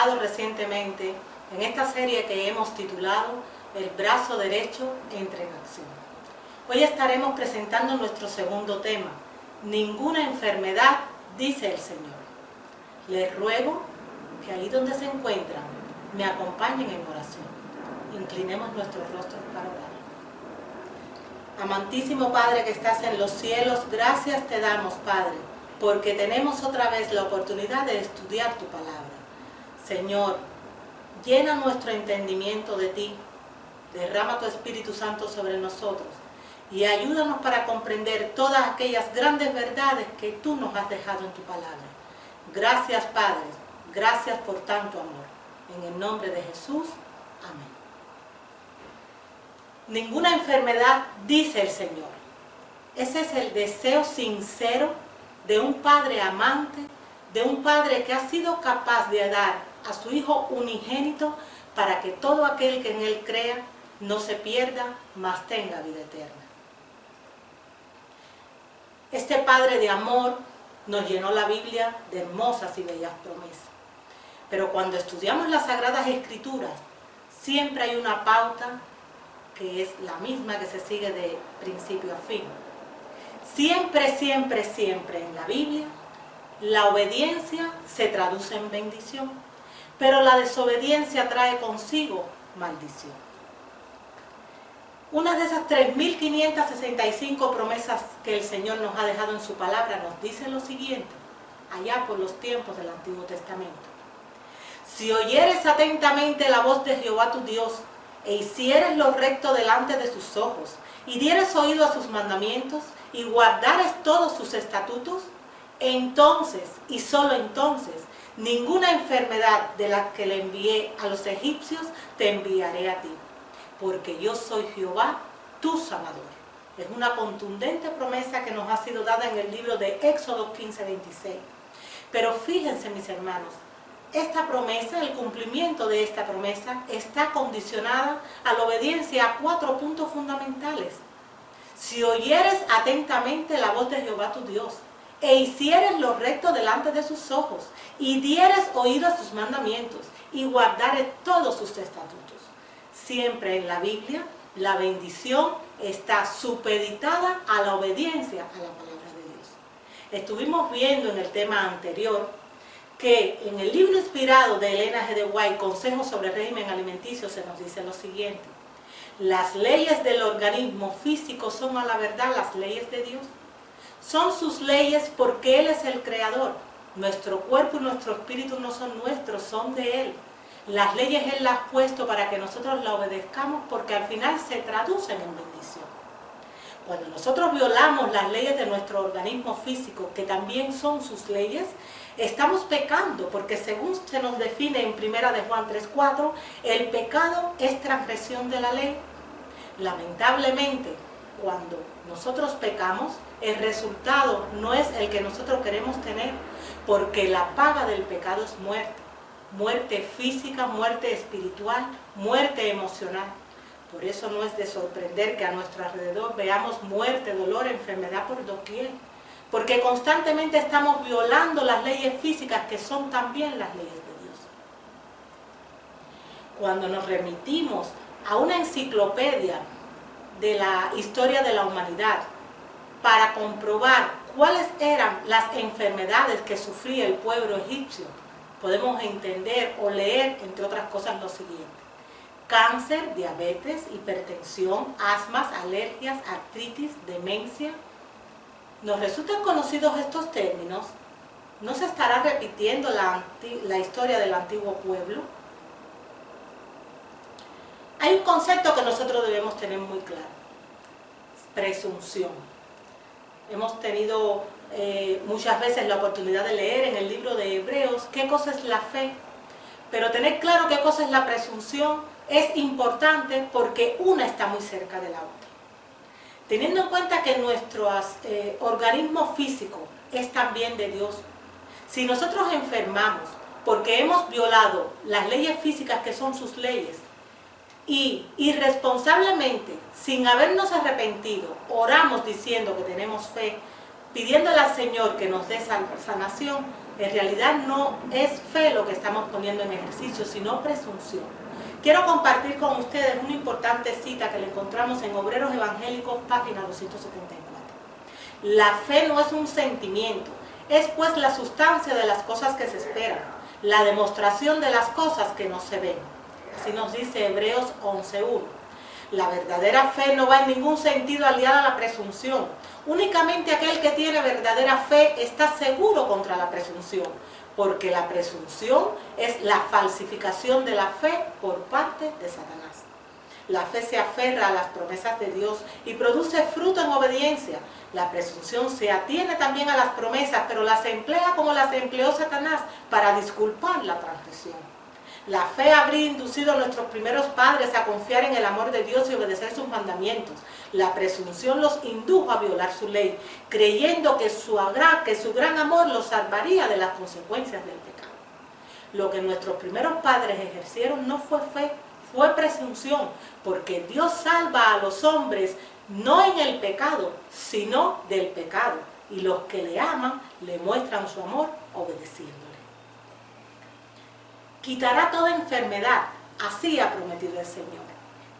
comenzado recientemente en esta serie que hemos titulado El brazo derecho entra en acción. Hoy estaremos presentando nuestro segundo tema, Ninguna enfermedad, dice el Señor. Les ruego que ahí donde se encuentran me acompañen en oración. Inclinemos nuestros rostros para orar. Amantísimo Padre que estás en los cielos, gracias te damos, Padre, porque tenemos otra vez la oportunidad de estudiar tu palabra. Señor, llena nuestro entendimiento de ti, derrama tu Espíritu Santo sobre nosotros y ayúdanos para comprender todas aquellas grandes verdades que tú nos has dejado en tu palabra. Gracias, Padre, gracias por tanto amor. En el nombre de Jesús, amén. Ninguna enfermedad, dice el Señor. Ese es el deseo sincero de un padre amante, de un padre que ha sido capaz de dar a su Hijo unigénito para que todo aquel que en Él crea no se pierda, mas tenga vida eterna. Este Padre de amor nos llenó la Biblia de hermosas y bellas promesas. Pero cuando estudiamos las Sagradas Escrituras, siempre hay una pauta que es la misma que se sigue de principio a fin. Siempre, siempre, siempre en la Biblia, la obediencia se traduce en bendición, pero la desobediencia trae consigo maldición. Una de esas 3.565 promesas que el Señor nos ha dejado en su palabra nos dice lo siguiente, allá por los tiempos del Antiguo Testamento. Si oyeres atentamente la voz de Jehová tu Dios, e hicieres lo recto delante de sus ojos, y dieres oído a sus mandamientos, y guardares todos sus estatutos, entonces, y solo entonces, ninguna enfermedad de la que le envié a los egipcios te enviaré a ti, porque yo soy Jehová, tu sanador. Es una contundente promesa que nos ha sido dada en el libro de Éxodo 15:26. Pero fíjense, mis hermanos, esta promesa, el cumplimiento de esta promesa, está condicionada a la obediencia a 4 puntos fundamentales. Si oyeres atentamente la voz de Jehová tu Dios, e hicieres lo recto delante de sus ojos, y dieres oído a sus mandamientos, y guardares todos sus estatutos. Siempre en la Biblia, la bendición está supeditada a la obediencia a la palabra de Dios. Estuvimos viendo en el tema anterior que en el libro inspirado de Elena G. de White, Consejos sobre el régimen alimenticio, se nos dice lo siguiente. Las leyes del organismo físico son a la verdad las leyes de Dios. Son sus leyes porque Él es el creador. Nuestro cuerpo y nuestro espíritu no son nuestros, son de Él. Las leyes Él las ha puesto para que nosotros las obedezcamos porque al final se traducen en bendición. Cuando nosotros violamos las leyes de nuestro organismo físico, que también son sus leyes, estamos pecando, porque según se nos define en 1 de Juan 3:4, el pecado es transgresión de la ley. Lamentablemente, cuando nosotros pecamos, el resultado no es el que nosotros queremos tener, porque la paga del pecado es muerte. Muerte física, muerte espiritual, muerte emocional. Por eso no es de sorprender que a nuestro alrededor veamos muerte, dolor, enfermedad por doquier. Porque constantemente estamos violando las leyes físicas que son también las leyes de Dios. Cuando nos remitimos a una enciclopedia de la historia de la humanidad para comprobar cuáles eran las enfermedades que sufría el pueblo egipcio, podemos entender o leer, entre otras cosas, lo siguiente. Cáncer, diabetes, hipertensión, asmas, alergias, artritis, demencia. ¿Nos resultan conocidos estos términos? ¿No se estará repitiendo la historia del antiguo pueblo? Hay un concepto que nosotros debemos tener muy claro. Presunción. Hemos tenido muchas veces la oportunidad de leer en el libro de Hebreos qué cosa es la fe. Pero tener claro qué cosa es la presunción es importante porque una está muy cerca de la otra. Teniendo en cuenta que nuestro organismo físico es también de Dios, si nosotros enfermamos porque hemos violado las leyes físicas que son sus leyes y irresponsablemente, sin habernos arrepentido, oramos diciendo que tenemos fe, pidiéndole al Señor que nos dé sanación, En realidad no es fe lo que estamos poniendo en ejercicio, sino presunción. Quiero compartir con ustedes una importante cita que le encontramos en Obreros Evangélicos, página 274. La fe no es un sentimiento, es pues la sustancia de las cosas que se esperan, la demostración de las cosas que no se ven. Así nos dice Hebreos 11:1. La verdadera fe no va en ningún sentido aliada a la presunción. Únicamente aquel que tiene verdadera fe está seguro contra la presunción, porque la presunción es la falsificación de la fe por parte de Satanás. La fe se aferra a las promesas de Dios y produce fruto en obediencia. La presunción se atiene también a las promesas, pero las emplea como las empleó Satanás para disculpar la transgresión. La fe habría inducido a nuestros primeros padres a confiar en el amor de Dios y obedecer sus mandamientos. La presunción los indujo a violar su ley, creyendo que su gran amor los salvaría de las consecuencias del pecado. Lo que nuestros primeros padres ejercieron no fue fe, fue presunción, porque Dios salva a los hombres no en el pecado, sino del pecado. Y los que le aman le muestran su amor obedeciéndole. Quitará toda enfermedad, así ha prometido el Señor.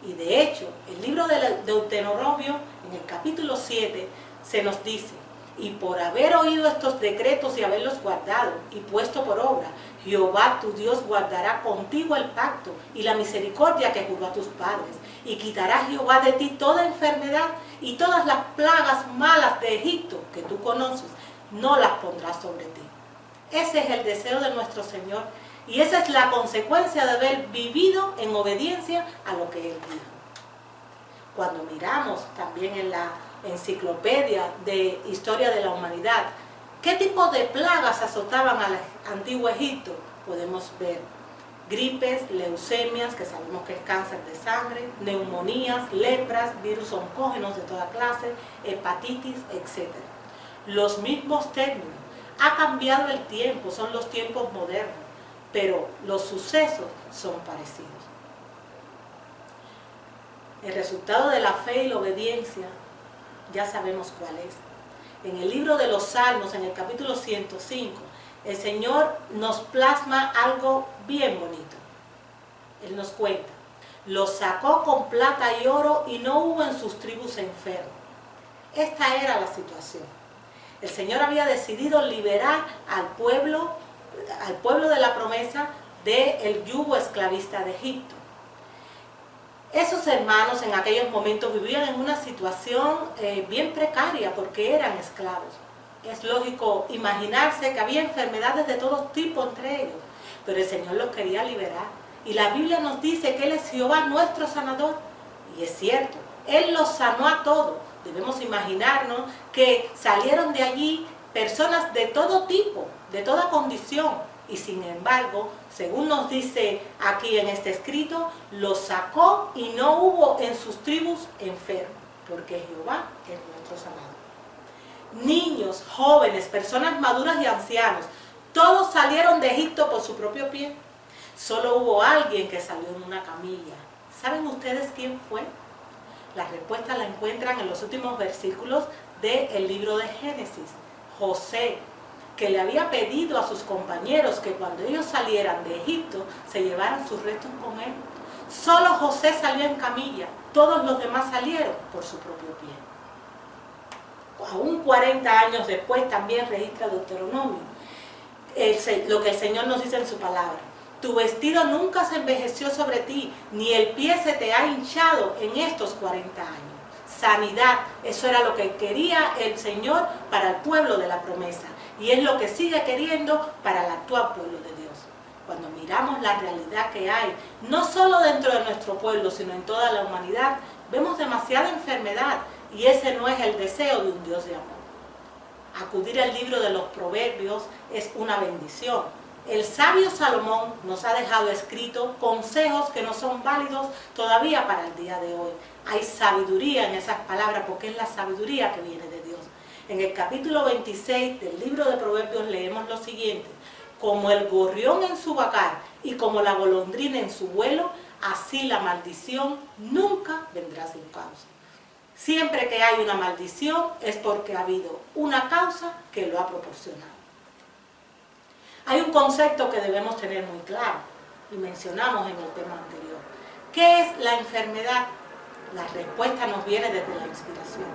Y de hecho, el libro de Deuteronomio, en el capítulo 7, se nos dice: y por haber oído estos decretos y haberlos guardado y puesto por obra, Jehová tu Dios guardará contigo el pacto y la misericordia que juró a tus padres, y quitará Jehová de ti toda enfermedad y todas las plagas malas de Egipto que tú conoces, no las pondrás sobre ti. Ese es el deseo de nuestro Señor, y esa es la consecuencia de haber vivido en obediencia a lo que Él dijo. Cuando miramos también en la enciclopedia de Historia de la Humanidad, ¿qué tipo de plagas azotaban al antiguo Egipto? Podemos ver gripes, leucemias, que sabemos que es cáncer de sangre, neumonías, lepras, virus oncógenos de toda clase, hepatitis, etc. Los mismos términos. Ha cambiado el tiempo, son los tiempos modernos, pero los sucesos son parecidos. El resultado de la fe y la obediencia ya sabemos cuál es. En el libro de los Salmos, en el capítulo 105, el Señor nos plasma algo bien bonito. Él nos cuenta: los sacó con plata y oro y no hubo en sus tribus enfermos. Esta era la situación. El Señor había decidido liberar al pueblo de la promesa del yugo esclavista de Egipto. Esos hermanos en aquellos momentos vivían en una situación bien precaria porque eran esclavos. Es lógico imaginarse que había enfermedades de todo tipo entre ellos, pero el Señor los quería liberar. Y la Biblia nos dice que Él es Jehová nuestro sanador. Y es cierto, Él los sanó a todos. Debemos imaginarnos que salieron de allí personas de todo tipo, de toda condición. Y sin embargo, según nos dice aquí en este escrito, los sacó y no hubo en sus tribus enfermos, porque Jehová es nuestro sanador. Niños, jóvenes, personas maduras y ancianos, todos salieron de Egipto por su propio pie. Solo hubo alguien que salió en una camilla. ¿Saben ustedes quién fue? La respuesta la encuentran en los últimos versículos del libro de Génesis. José, que le había pedido a sus compañeros que cuando ellos salieran de Egipto se llevaran sus restos con él. Solo José salió en camilla, todos los demás salieron por su propio pie. Aún 40 años después también registra Deuteronomio lo que el Señor nos dice en su palabra: tu vestido nunca se envejeció sobre ti, ni el pie se te ha hinchado en estos 40 años. Sanidad, eso era lo que quería el Señor para el pueblo de la promesa. Y es lo que sigue queriendo para el actual pueblo de Dios. Cuando miramos la realidad que hay, no solo dentro de nuestro pueblo, sino en toda la humanidad, vemos demasiada enfermedad, y ese no es el deseo de un Dios de amor. Acudir al libro de los Proverbios es una bendición. El sabio Salomón nos ha dejado escrito consejos que no son válidos todavía para el día de hoy. Hay sabiduría en esas palabras porque es la sabiduría que viene de Dios. En el capítulo 26 del libro de Proverbios leemos lo siguiente: como el gorrión en su vacar y como la golondrina en su vuelo, así la maldición nunca vendrá sin causa. Siempre que hay una maldición es porque ha habido una causa que lo ha proporcionado. Hay un concepto que debemos tener muy claro y mencionamos en el tema anterior. ¿Qué es la enfermedad? La respuesta nos viene desde la inspiración.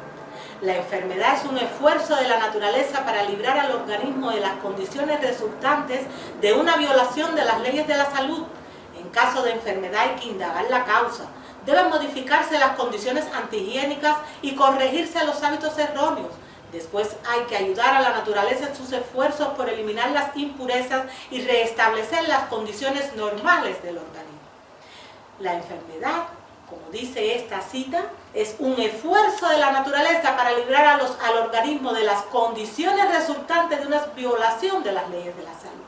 La enfermedad es un esfuerzo de la naturaleza para librar al organismo de las condiciones resultantes de una violación de las leyes de la salud. En caso de enfermedad hay que indagar la causa. Deben modificarse las condiciones antihigiénicas y corregirse los hábitos erróneos. Después hay que ayudar a la naturaleza en sus esfuerzos por eliminar las impurezas y restablecer las condiciones normales del organismo. La enfermedad, como dice esta cita, es un esfuerzo de la naturaleza para librar al organismo de las condiciones resultantes de una violación de las leyes de la salud.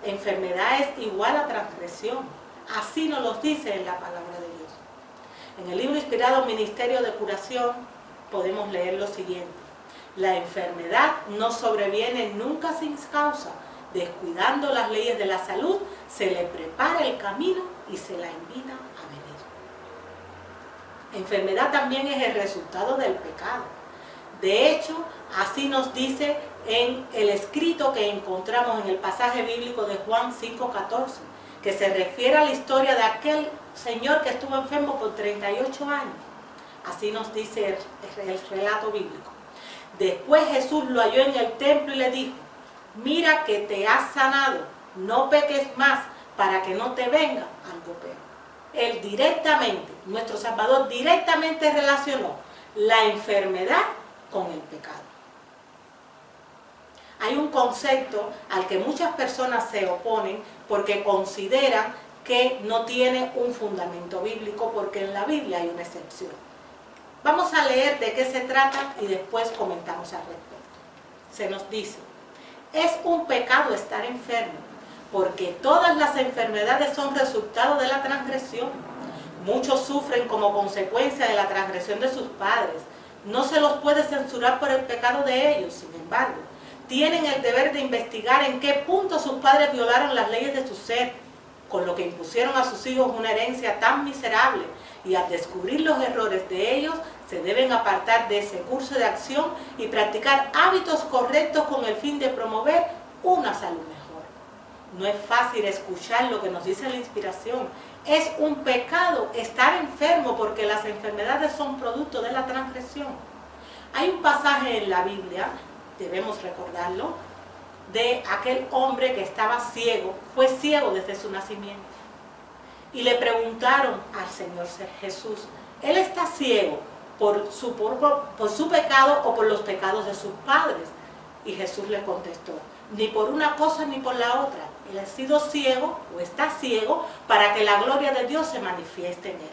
Enfermedad es igual a transgresión. Así nos lo dice en la palabra de Dios. En el libro inspirado Ministerio de Curación podemos leer lo siguiente: la enfermedad no sobreviene nunca sin causa. Descuidando las leyes de la salud, se le prepara el camino y se la invita a venir. Enfermedad también es el resultado del pecado. De hecho, así nos dice en el escrito que encontramos en el pasaje bíblico de Juan 5:14, que se refiere a la historia de aquel señor que estuvo enfermo por 38 años. Así nos dice el relato bíblico. Después Jesús lo halló en el templo y le dijo: mira que te has sanado, no peques más para que no te venga algo peor. Él directamente, nuestro Salvador directamente relacionó la enfermedad con el pecado. Hay un concepto al que muchas personas se oponen porque consideran que no tiene un fundamento bíblico, porque en la Biblia hay una excepción. Vamos a leer de qué se trata y después comentamos al respecto. Se nos dice: es un pecado estar enfermo, porque todas las enfermedades son resultado de la transgresión. Muchos sufren como consecuencia de la transgresión de sus padres. No se los puede censurar por el pecado de ellos, sin embargo, tienen el deber de investigar en qué punto sus padres violaron las leyes de su ser, con lo que impusieron a sus hijos una herencia tan miserable, y al descubrir los errores de ellos, se deben apartar de ese curso de acción y practicar hábitos correctos con el fin de promover una salud mejor. No es fácil escuchar lo que nos dice la inspiración. Es un pecado estar enfermo porque las enfermedades son producto de la transgresión. Hay un pasaje en la Biblia, debemos recordarlo, de aquel hombre que estaba ciego, fue ciego desde su nacimiento. Y le preguntaron al Señor Jesús: ¿él está ciego por su pecado o por los pecados de sus padres? Y Jesús le contestó: ni por una cosa ni por la otra. Él ha sido ciego o está ciego para que la gloria de Dios se manifieste en él.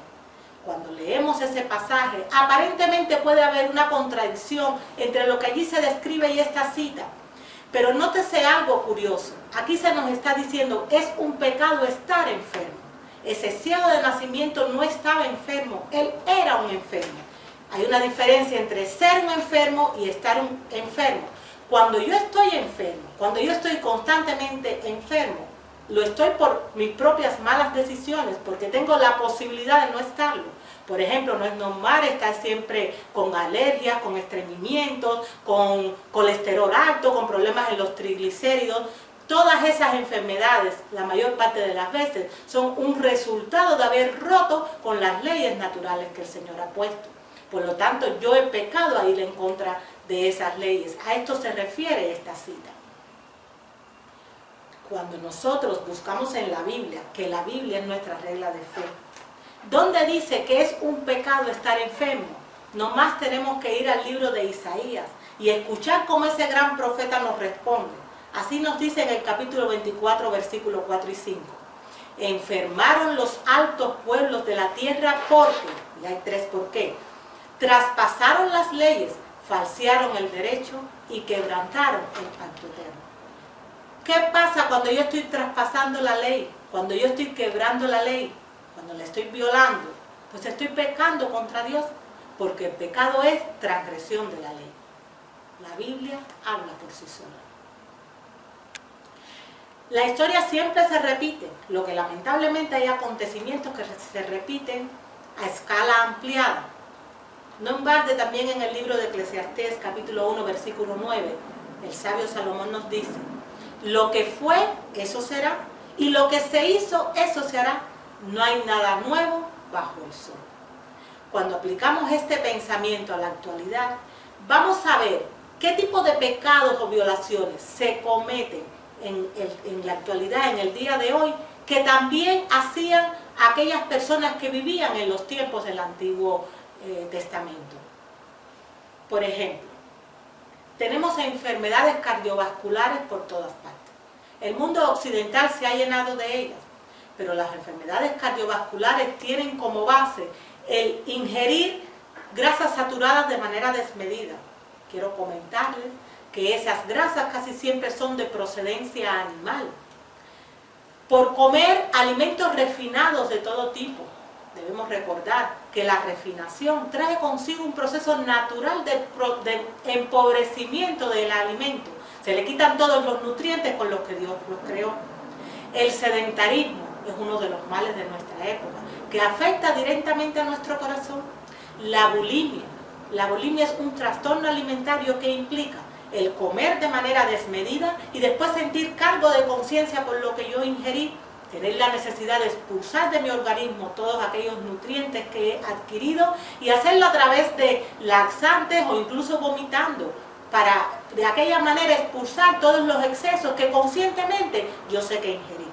Cuando leemos ese pasaje, aparentemente puede haber una contradicción entre lo que allí se describe y esta cita. Pero nótese algo curioso. Aquí se nos está diciendo: es un pecado estar enfermo. Ese ciego de nacimiento no estaba enfermo, él era un enfermo. Hay una diferencia entre ser un enfermo y estar enfermo. Cuando yo estoy enfermo, cuando yo estoy constantemente enfermo, lo estoy por mis propias malas decisiones, porque tengo la posibilidad de no estarlo. Por ejemplo, no es normal estar siempre con alergias, con estreñimientos, con colesterol alto, con problemas en los triglicéridos. Todas esas enfermedades, la mayor parte de las veces, son un resultado de haber roto con las leyes naturales que el Señor ha puesto. Por lo tanto, yo he pecado a ir en contra de esas leyes. A esto se refiere esta cita. Cuando nosotros buscamos en la Biblia, que la Biblia es nuestra regla de fe, ¿dónde dice que es un pecado estar enfermo? Nomás tenemos que ir al libro de Isaías y escuchar cómo ese gran profeta nos responde. Así nos dice en el capítulo 24, versículos 4 y 5. Enfermaron los altos pueblos de la tierra porque, y hay 3 por qué, traspasaron las leyes, falsearon el derecho y quebrantaron el pacto eterno. ¿Qué pasa cuando yo estoy traspasando la ley? Cuando yo estoy quebrando la ley, cuando la estoy violando, pues estoy pecando contra Dios, porque el pecado es transgresión de la ley. La Biblia habla por sí sola. La historia siempre se repite, lo que lamentablemente hay acontecimientos que se repiten a escala ampliada. No en balde también en el libro de Eclesiastés, capítulo 1, versículo 9, el sabio Salomón nos dice: Lo que fue, eso será, y lo que se hizo, eso se hará. No hay nada nuevo bajo el sol. Cuando aplicamos este pensamiento a la actualidad, vamos a ver qué tipo de pecados o violaciones se cometen en la actualidad, en el día de hoy, que también hacían aquellas personas que vivían en los tiempos del Antiguo Testamento. Por ejemplo, tenemos enfermedades cardiovasculares por todas partes. El mundo occidental se ha llenado de ellas, pero las enfermedades cardiovasculares tienen como base el ingerir grasas saturadas de manera desmedida. Quiero comentarles que esas grasas casi siempre son de procedencia animal. Por comer alimentos refinados de todo tipo. Debemos recordar que la refinación trae consigo un proceso natural de empobrecimiento del alimento. Se le quitan todos los nutrientes con los que Dios los creó. El sedentarismo es uno de los males de nuestra época, que afecta directamente a nuestro corazón. La bulimia es un trastorno alimentario que implica el comer de manera desmedida y después sentir cargo de conciencia por lo que yo ingerí, tener la necesidad de expulsar de mi organismo todos aquellos nutrientes que he adquirido y hacerlo a través de laxantes o incluso vomitando, para de aquella manera expulsar todos los excesos que conscientemente yo sé que ingerí.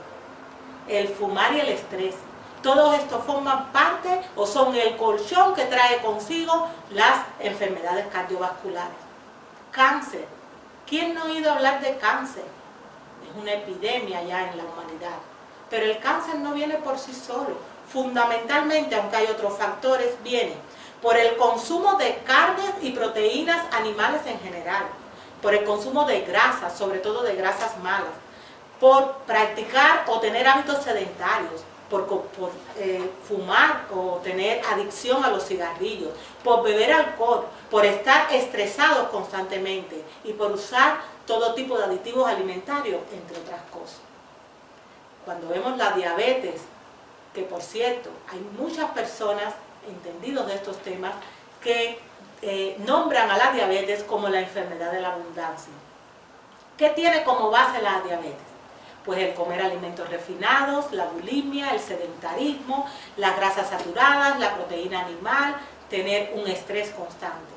El fumar y el estrés, todo esto forman parte o son el colchón que trae consigo las enfermedades cardiovasculares. Cáncer. ¿Quién no ha oído hablar de cáncer? Es una epidemia ya en la humanidad. Pero el cáncer no viene por sí solo. Fundamentalmente, aunque hay otros factores, viene por el consumo de carnes y proteínas animales en general, por el consumo de grasas, sobre todo de grasas malas, por practicar o tener hábitos sedentarios, por fumar o tener adicción a los cigarrillos, por beber alcohol, por estar estresados constantemente y por usar todo tipo de aditivos alimentarios, entre otras cosas. Cuando vemos la diabetes, que por cierto, hay muchas personas entendidos de estos temas que nombran a la diabetes como la enfermedad de la abundancia. ¿Qué tiene como base la diabetes? Pues el comer alimentos refinados, la bulimia, el sedentarismo, las grasas saturadas, la proteína animal, tener un estrés constante.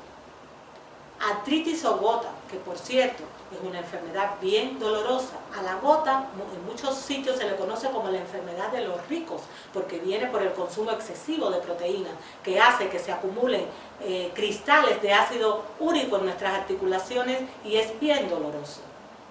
Artritis o gota, que por cierto es una enfermedad bien dolorosa. A la gota en muchos sitios se le conoce como la enfermedad de los ricos, porque viene por el consumo excesivo de proteínas, que hace que se acumulen cristales de ácido úrico en nuestras articulaciones y es bien doloroso.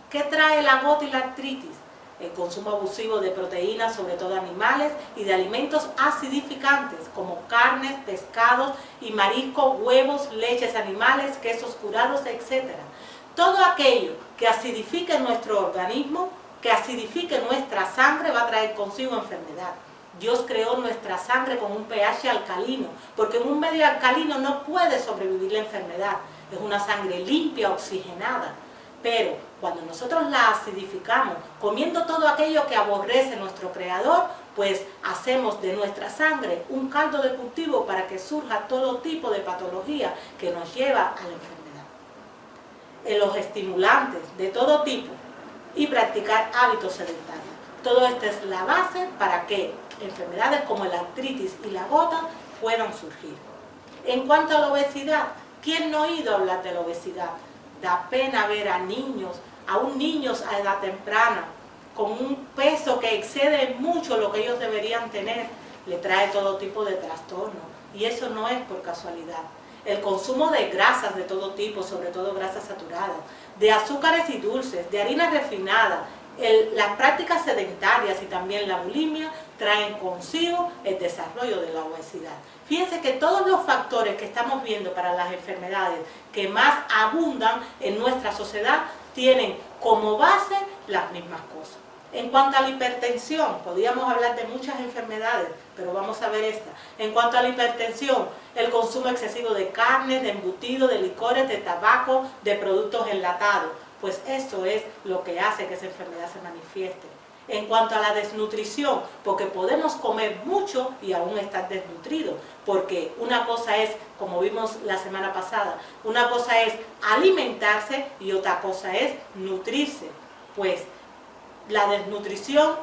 ¿Qué trae la gota y la artritis? El consumo abusivo de proteínas, sobre todo animales, y de alimentos acidificantes como carnes, pescados y mariscos, huevos, leches animales, quesos curados, etc. Todo aquello que acidifique nuestro organismo, que acidifique nuestra sangre, va a traer consigo enfermedad. Dios creó nuestra sangre con un pH alcalino, porque en un medio alcalino no puede sobrevivir la enfermedad. Es una sangre limpia, oxigenada. Pero cuando nosotros la acidificamos, comiendo todo aquello que aborrece nuestro Creador, pues hacemos de nuestra sangre un caldo de cultivo para que surja todo tipo de patología que nos lleva a la enfermedad. Los estimulantes de todo tipo y practicar hábitos sedentarios. Todo esto es la base para que enfermedades como la artritis y la gota puedan surgir. En cuanto a la obesidad, ¿quién no ha oído hablar de la obesidad? Da pena ver a aún niños a edad temprana, con un peso que excede mucho lo que ellos deberían tener, le trae todo tipo de trastornos. Y eso no es por casualidad. El consumo de grasas de todo tipo, sobre todo grasas saturadas, de azúcares y dulces, de harinas refinadas, las prácticas sedentarias y también la bulimia traen consigo el desarrollo de la obesidad. Fíjense que todos los factores que estamos viendo para las enfermedades que más abundan en nuestra sociedad tienen como base las mismas cosas. En cuanto a la hipertensión, podríamos hablar de muchas enfermedades, pero vamos a ver esta. En cuanto a la hipertensión, el consumo excesivo de carne, de embutidos, de licores, de tabaco, de productos enlatados, pues eso es lo que hace que esa enfermedad se manifieste. En cuanto a la desnutrición, porque podemos comer mucho y aún estar desnutridos, porque una cosa es, como vimos la semana pasada, una cosa es alimentarse y otra cosa es nutrirse. Pues La desnutrición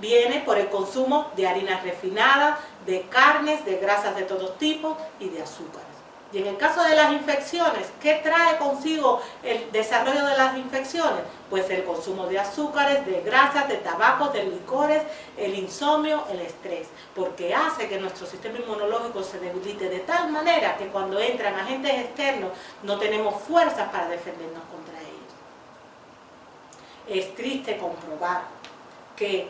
viene por el consumo de harinas refinadas, de carnes, de grasas de todo tipo y de azúcares. Y en el caso de las infecciones, ¿qué trae consigo el desarrollo de las infecciones? Pues el consumo de azúcares, de grasas, de tabacos, de licores, el insomnio, el estrés, porque hace que nuestro sistema inmunológico se debilite de tal manera que cuando entran agentes externos no tenemos fuerzas para defendernos contra ellos. Es triste comprobar que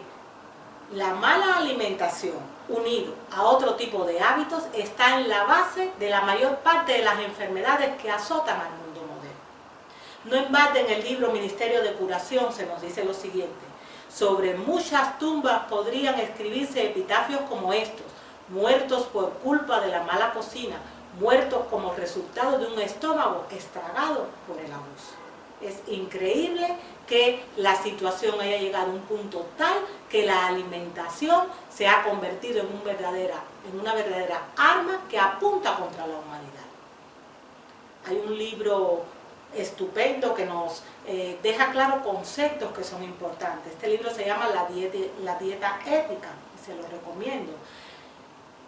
la mala alimentación unido a otro tipo de hábitos está en la base de la mayor parte de las enfermedades que azotan al mundo moderno. No en balde en el libro Ministerio de Curación se nos dice lo siguiente: sobre muchas tumbas podrían escribirse epitafios como estos: muertos por culpa de la mala cocina, muertos como resultado de un estómago estragado por el abuso. Es increíble que la situación haya llegado a un punto tal que la alimentación se ha convertido en una verdadera arma que apunta contra la humanidad. Hay un libro estupendo que nos deja claro conceptos que son importantes. Este libro se llama La dieta ética y se lo recomiendo.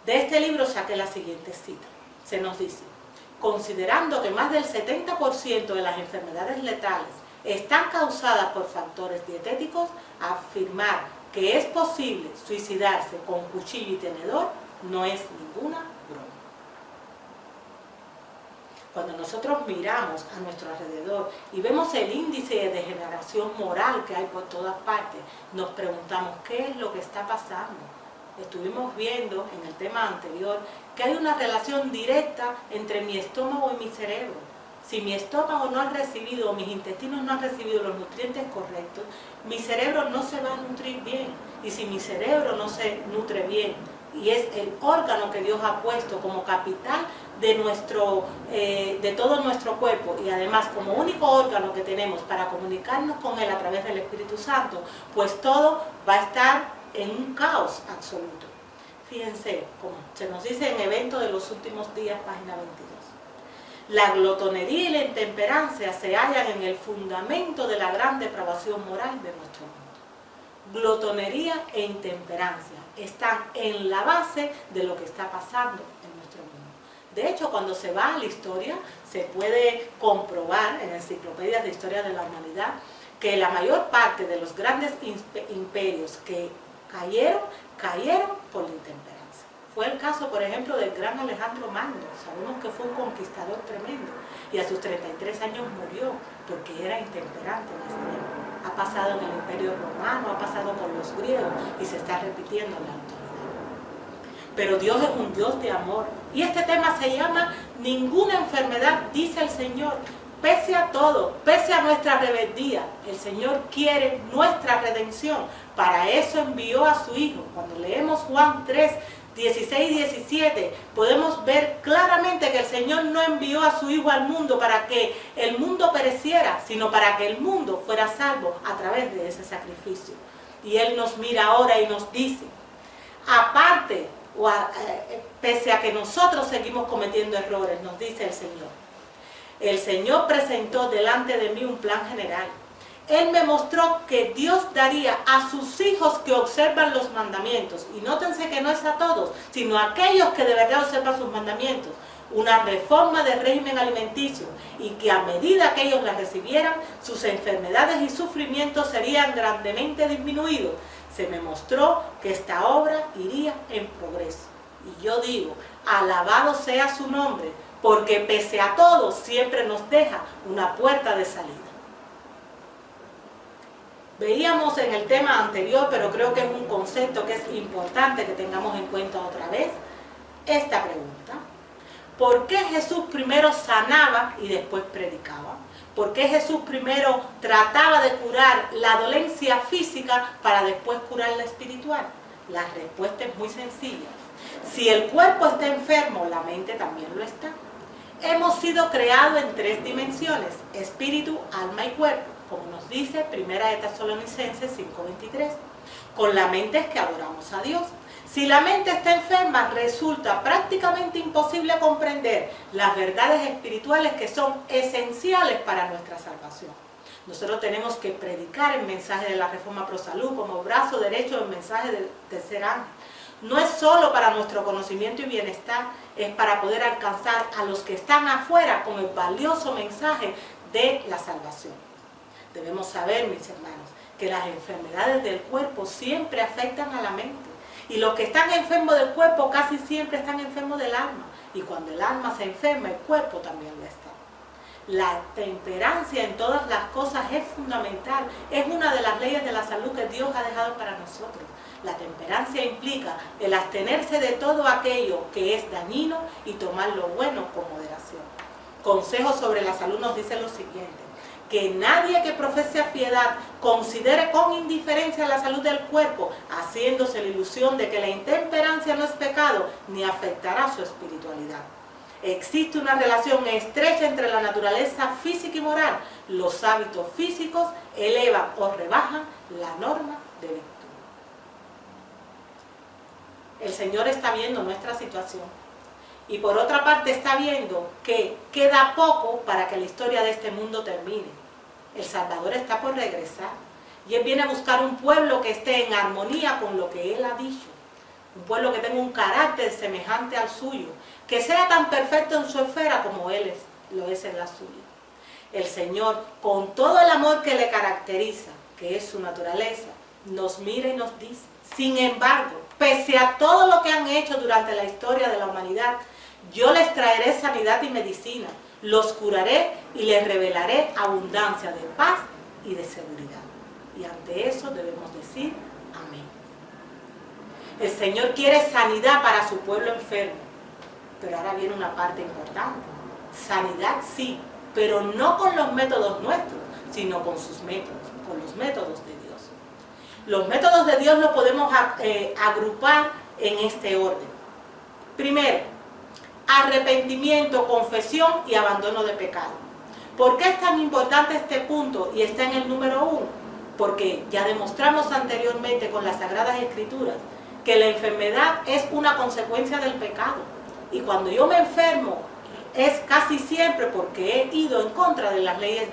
De este libro saqué la siguiente cita. Se nos dice: considerando que más del 70% de las enfermedades letales están causadas por factores dietéticos, afirmar que es posible suicidarse con cuchillo y tenedor no es ninguna broma. Cuando nosotros miramos a nuestro alrededor y vemos el índice de degeneración moral que hay por todas partes, nos preguntamos qué es lo que está pasando. Estuvimos viendo en el tema anterior que hay una relación directa entre mi estómago y mi cerebro. Si mi estómago no ha recibido, mis intestinos no han recibido los nutrientes correctos, mi cerebro no se va a nutrir bien. Y si mi cerebro no se nutre bien, y es el órgano que Dios ha puesto como capital de todo nuestro cuerpo, y además como único órgano que tenemos para comunicarnos con Él a través del Espíritu Santo, pues todo va a estar en un caos absoluto. Fíjense, como se nos dice en Evento de los Últimos Días, página 22. La glotonería y la intemperancia se hallan en el fundamento de la gran depravación moral de nuestro mundo. Glotonería e intemperancia están en la base de lo que está pasando en nuestro mundo. De hecho, cuando se va a la historia, se puede comprobar en enciclopedias de historia de la humanidad que la mayor parte de los grandes imperios que cayeron por la intemperancia. Fue el caso, por ejemplo, del gran Alejandro Magno. Sabemos que fue un conquistador tremendo y a sus 33 años murió porque era intemperante en extremo. Ha pasado en el Imperio Romano, ha pasado con los griegos y se está repitiendo en la actualidad. Pero Dios es un Dios de amor. Y este tema se llama Ninguna enfermedad, dice el Señor. Pese a todo, pese a nuestra rebeldía, el Señor quiere nuestra redención. Para eso envió a su Hijo. Cuando leemos Juan 3, 16 y 17, podemos ver claramente que el Señor no envió a su Hijo al mundo para que el mundo pereciera, sino para que el mundo fuera salvo a través de ese sacrificio. Y Él nos mira ahora y nos dice, aparte, pese a que nosotros seguimos cometiendo errores, nos dice el Señor presentó delante de mí un plan general. Él me mostró que Dios daría a sus hijos que observan los mandamientos, y nótense que no es a todos, sino a aquellos que de verdad observan sus mandamientos, una reforma del régimen alimenticio, y que a medida que ellos la recibieran, sus enfermedades y sufrimientos serían grandemente disminuidos. Se me mostró que esta obra iría en progreso. Y yo digo, alabado sea su nombre, porque pese a todo siempre nos deja una puerta de salida. Veíamos en el tema anterior, pero creo que es un concepto que es importante que tengamos en cuenta otra vez, esta pregunta. ¿Por qué Jesús primero sanaba y después predicaba? ¿Por qué Jesús primero trataba de curar la dolencia física para después curar la espiritual? La respuesta es muy sencilla. Si el cuerpo está enfermo, la mente también lo está. Hemos sido creados en 3 dimensiones, espíritu, alma y cuerpo, como nos dice 1 de Tesalonicenses 5:23. Con la mente es que adoramos a Dios. Si la mente está enferma, resulta prácticamente imposible comprender las verdades espirituales que son esenciales para nuestra salvación. Nosotros tenemos que predicar el mensaje de la Reforma Pro Salud como brazo derecho del mensaje del tercer ángel. No es solo para nuestro conocimiento y bienestar, es para poder alcanzar a los que están afuera con el valioso mensaje de la salvación. Debemos saber, mis hermanos, que las enfermedades del cuerpo siempre afectan a la mente. Y los que están enfermos del cuerpo casi siempre están enfermos del alma. Y cuando el alma se enferma, el cuerpo también lo está. La temperancia en todas las cosas es fundamental. Es una de las leyes de la salud que Dios ha dejado para nosotros. La temperancia implica el abstenerse de todo aquello que es dañino y tomar lo bueno con moderación. Consejos sobre la salud nos dice lo siguiente: que nadie que profese piedad considere con indiferencia la salud del cuerpo, haciéndose la ilusión de que la intemperancia no es pecado ni afectará su espiritualidad. Existe una relación estrecha entre la naturaleza física y moral. Los hábitos físicos elevan o rebajan la norma de virtud. El Señor está viendo nuestra situación y por otra parte está viendo que queda poco para que la historia de este mundo termine. El Salvador está por regresar y Él viene a buscar un pueblo que esté en armonía con lo que Él ha dicho. Un pueblo que tenga un carácter semejante al suyo, que sea tan perfecto en su esfera como Él lo es en la suya. El Señor, con todo el amor que le caracteriza, que es su naturaleza, nos mira y nos dice: sin embargo, pese a todo lo que han hecho durante la historia de la humanidad, yo les traeré sanidad y medicina, los curaré y les revelaré abundancia de paz y de seguridad. Y ante eso debemos decir amén. El Señor quiere sanidad para su pueblo enfermo, pero ahora viene una parte importante. Sanidad sí, pero no con los métodos nuestros, sino con sus métodos, con los métodos de Dios. Los métodos de Dios los podemos agrupar en este orden. Primero, arrepentimiento, confesión y abandono de pecado. ¿Por qué es tan importante este punto y está en el número 1? Porque ya demostramos anteriormente con las Sagradas Escrituras que la enfermedad es una consecuencia del pecado. Y cuando yo me enfermo es casi siempre porque he ido en contra de las leyes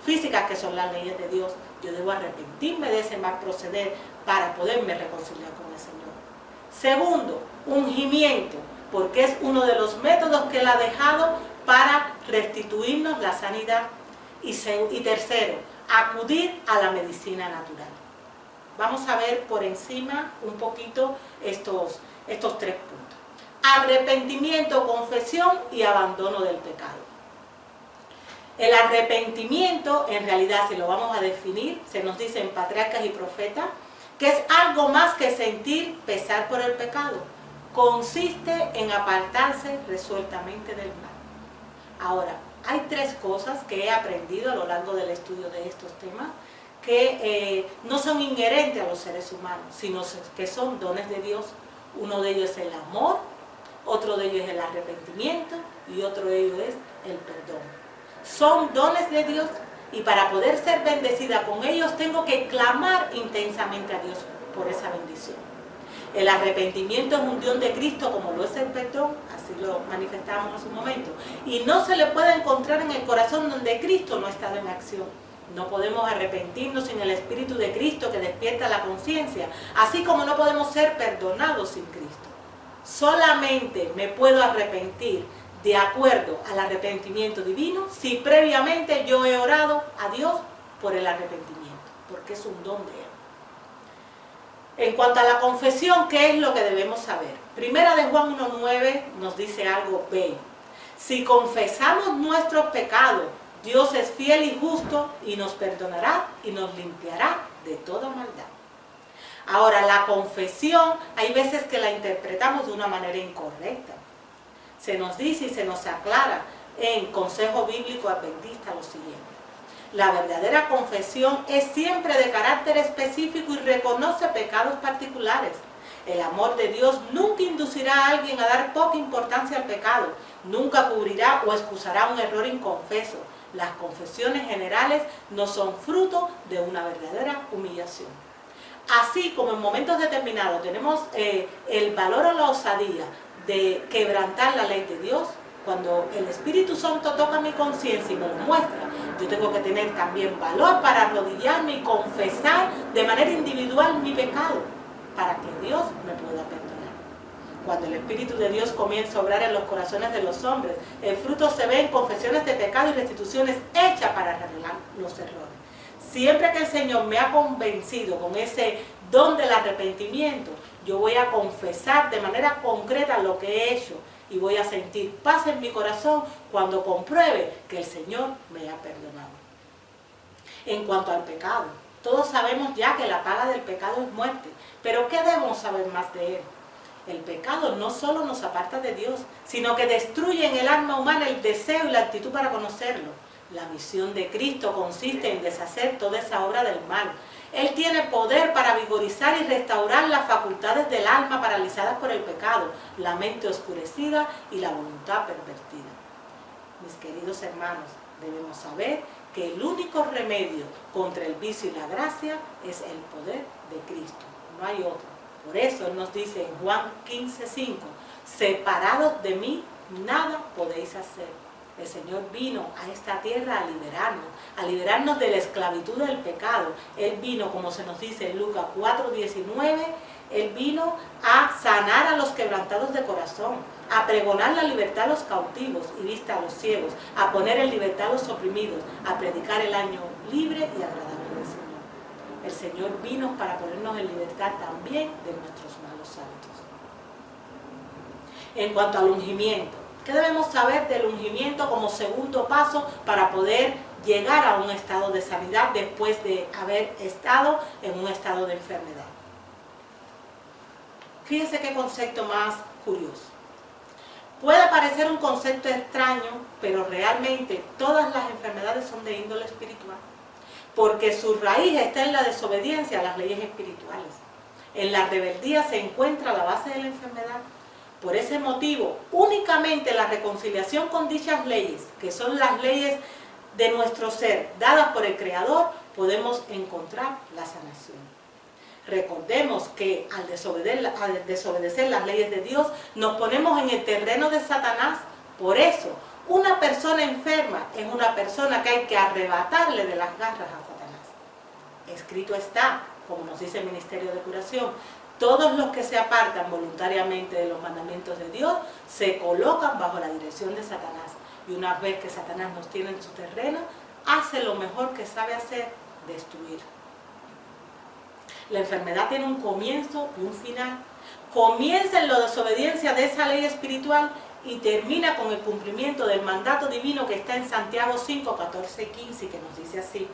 físicas que son las leyes de Dios. Yo debo arrepentirme de ese mal proceder para poderme reconciliar con el Señor. Segundo, ungimiento, porque es uno de los métodos que Él ha dejado para restituirnos la sanidad. Y tercero, acudir a la medicina natural. Vamos a ver por encima un poquito estos 3 puntos. Arrepentimiento, confesión y abandono del pecado. El arrepentimiento, en realidad, si lo vamos a definir, se nos dice en Patriarcas y Profetas, que es algo más que sentir pesar por el pecado. Consiste en apartarse resueltamente del mal. Ahora, hay 3 cosas que he aprendido a lo largo del estudio de estos temas que no son inherentes a los seres humanos, sino que son dones de Dios. Uno de ellos es el amor, otro de ellos es el arrepentimiento y otro de ellos es el perdón. Son dones de Dios y para poder ser bendecida con ellos tengo que clamar intensamente a Dios por esa bendición. El arrepentimiento es un don de Cristo como lo es el perdón, así lo manifestamos hace un momento. Y no se le puede encontrar en el corazón donde Cristo no ha estado en acción. No podemos arrepentirnos sin el Espíritu de Cristo que despierta la conciencia, así como no podemos ser perdonados sin Cristo. Solamente me puedo arrepentir de acuerdo al arrepentimiento divino si previamente yo he orado a Dios por el arrepentimiento, porque es un don de Él. En cuanto a la confesión, ¿qué es lo que debemos saber? Primera de Juan 1:9 nos dice algo bello. Si confesamos nuestros pecados, Dios es fiel y justo y nos perdonará y nos limpiará de toda maldad. Ahora, la confesión hay veces que la interpretamos de una manera incorrecta. Se nos dice y se nos aclara en Consejo Bíblico Adventista lo siguiente: la verdadera confesión es siempre de carácter específico y reconoce pecados particulares. El amor de Dios nunca inducirá a alguien a dar poca importancia al pecado, nunca cubrirá o excusará un error inconfeso. Las confesiones generales no son fruto de una verdadera humillación. Así como en momentos determinados tenemos el valor o la osadía de quebrantar la ley de Dios, cuando el Espíritu Santo toca mi conciencia y me lo muestra, yo tengo que tener también valor para arrodillarme y confesar de manera individual mi pecado, para que Dios me pueda perdonar. Cuando el Espíritu de Dios comienza a obrar en los corazones de los hombres, el fruto se ve en confesiones de pecado y restituciones hechas para arreglar los errores. Siempre que el Señor me ha convencido con ese don del arrepentimiento, yo voy a confesar de manera concreta lo que he hecho y voy a sentir paz en mi corazón cuando compruebe que el Señor me ha perdonado. En cuanto al pecado, todos sabemos ya que la paga del pecado es muerte, pero ¿qué debemos saber más de él? El pecado no solo nos aparta de Dios, sino que destruye en el alma humana el deseo y la actitud para conocerlo. La misión de Cristo consiste en deshacer toda esa obra del mal. Él tiene poder para vigorizar y restaurar las facultades del alma paralizadas por el pecado, la mente oscurecida y la voluntad pervertida. Mis queridos hermanos, debemos saber que el único remedio contra el vicio y la gracia es el poder de Cristo. No hay otro. Por eso Él nos dice en Juan 15:5, separados de mí, nada podéis hacer. El Señor vino a esta tierra a liberarnos de la esclavitud del pecado. Él vino, como se nos dice en Lucas 4:19, Él vino a sanar a los quebrantados de corazón, a pregonar la libertad a los cautivos y vista a los ciegos, a poner en libertad a los oprimidos, a predicar el año libre y agradable del Señor. El Señor vino para ponernos en libertad también de nuestros malos hábitos. En cuanto al ungimiento, ¿qué debemos saber del ungimiento como segundo paso para poder llegar a un estado de sanidad después de haber estado en un estado de enfermedad? Fíjense qué concepto más curioso. Puede parecer un concepto extraño, pero realmente todas las enfermedades son de índole espiritual, porque su raíz está en la desobediencia a las leyes espirituales. En la rebeldía se encuentra la base de la enfermedad. Por ese motivo, únicamente la reconciliación con dichas leyes, que son las leyes de nuestro ser, dadas por el Creador, podemos encontrar la sanación. Recordemos que al desobedecer las leyes de Dios, nos ponemos en el terreno de Satanás. Por eso, una persona enferma es una persona que hay que arrebatarle de las garras a Satanás. Escrito está, como nos dice el Ministerio de Curación, todos los que se apartan voluntariamente de los mandamientos de Dios se colocan bajo la dirección de Satanás. Y una vez que Satanás nos tiene en su terreno, hace lo mejor que sabe hacer, destruir. La enfermedad tiene un comienzo y un final. Comienza en la desobediencia de esa ley espiritual y termina con el cumplimiento del mandato divino que está en Santiago 5, 14 y 15, que nos dice así: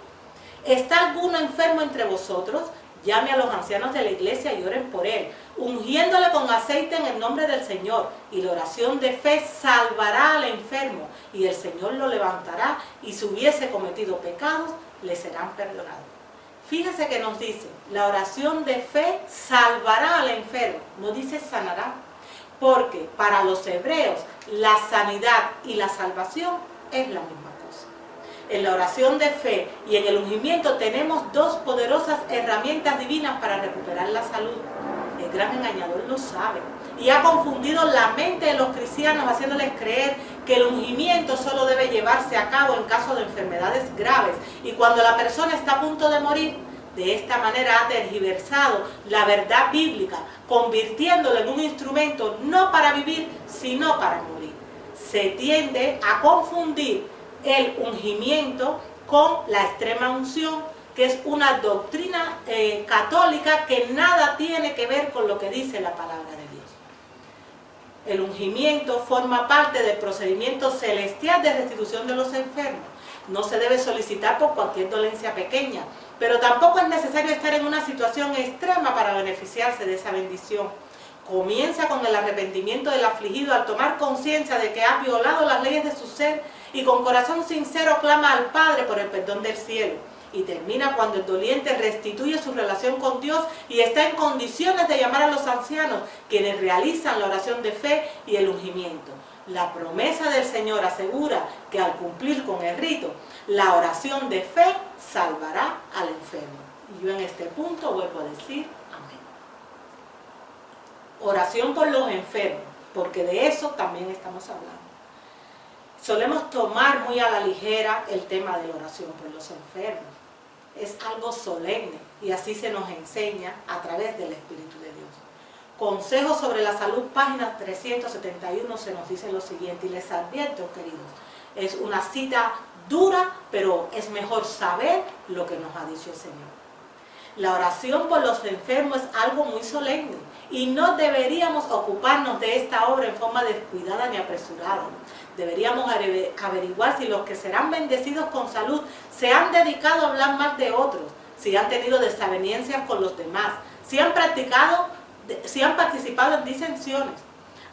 ¿está alguno enfermo entre vosotros? Llame a los ancianos de la iglesia y oren por él, ungiéndole con aceite en el nombre del Señor. Y la oración de fe salvará al enfermo, y el Señor lo levantará, y si hubiese cometido pecados, le serán perdonados. Fíjese que nos dice, la oración de fe salvará al enfermo, no dice sanará, porque para los hebreos la sanidad y la salvación es la misma cosa. En la oración de fe y en el ungimiento tenemos dos poderosas herramientas divinas para recuperar la salud. El gran engañador lo sabe y ha confundido la mente de los cristianos, haciéndoles creer que el ungimiento solo debe llevarse a cabo en caso de enfermedades graves y cuando la persona está a punto de morir. De esta manera ha tergiversado la verdad bíblica, convirtiéndolo en un instrumento no para vivir, sino para morir. Se tiende a confundir el ungimiento con la extrema unción, que es una doctrina católica que nada tiene que ver con lo que dice la palabra de Dios. El ungimiento forma parte del procedimiento celestial de restitución de los enfermos. No se debe solicitar por cualquier dolencia pequeña, pero tampoco es necesario estar en una situación extrema para beneficiarse de esa bendición. Comienza con el arrepentimiento del afligido al tomar conciencia de que ha violado las leyes de su ser y con corazón sincero clama al Padre por el perdón del cielo. Y termina cuando el doliente restituye su relación con Dios y está en condiciones de llamar a los ancianos, quienes realizan la oración de fe y el ungimiento. La promesa del Señor asegura que al cumplir con el rito, la oración de fe salvará al enfermo. Y yo en este punto vuelvo a decir amén. Oración por los enfermos, porque de eso también estamos hablando. Solemos tomar muy a la ligera el tema de la oración por los enfermos. Es algo solemne y así se nos enseña a través del Espíritu de Dios. Consejos sobre la salud, página 371, se nos dice lo siguiente, y les advierto, queridos, es una cita dura, pero es mejor saber lo que nos ha dicho el Señor. La oración por los enfermos es algo muy solemne y no deberíamos ocuparnos de esta obra en forma descuidada ni apresurada. Deberíamos averiguar si los que serán bendecidos con salud se han dedicado a hablar mal de otros, si han tenido desavenencias con los demás, si han participado en disensiones,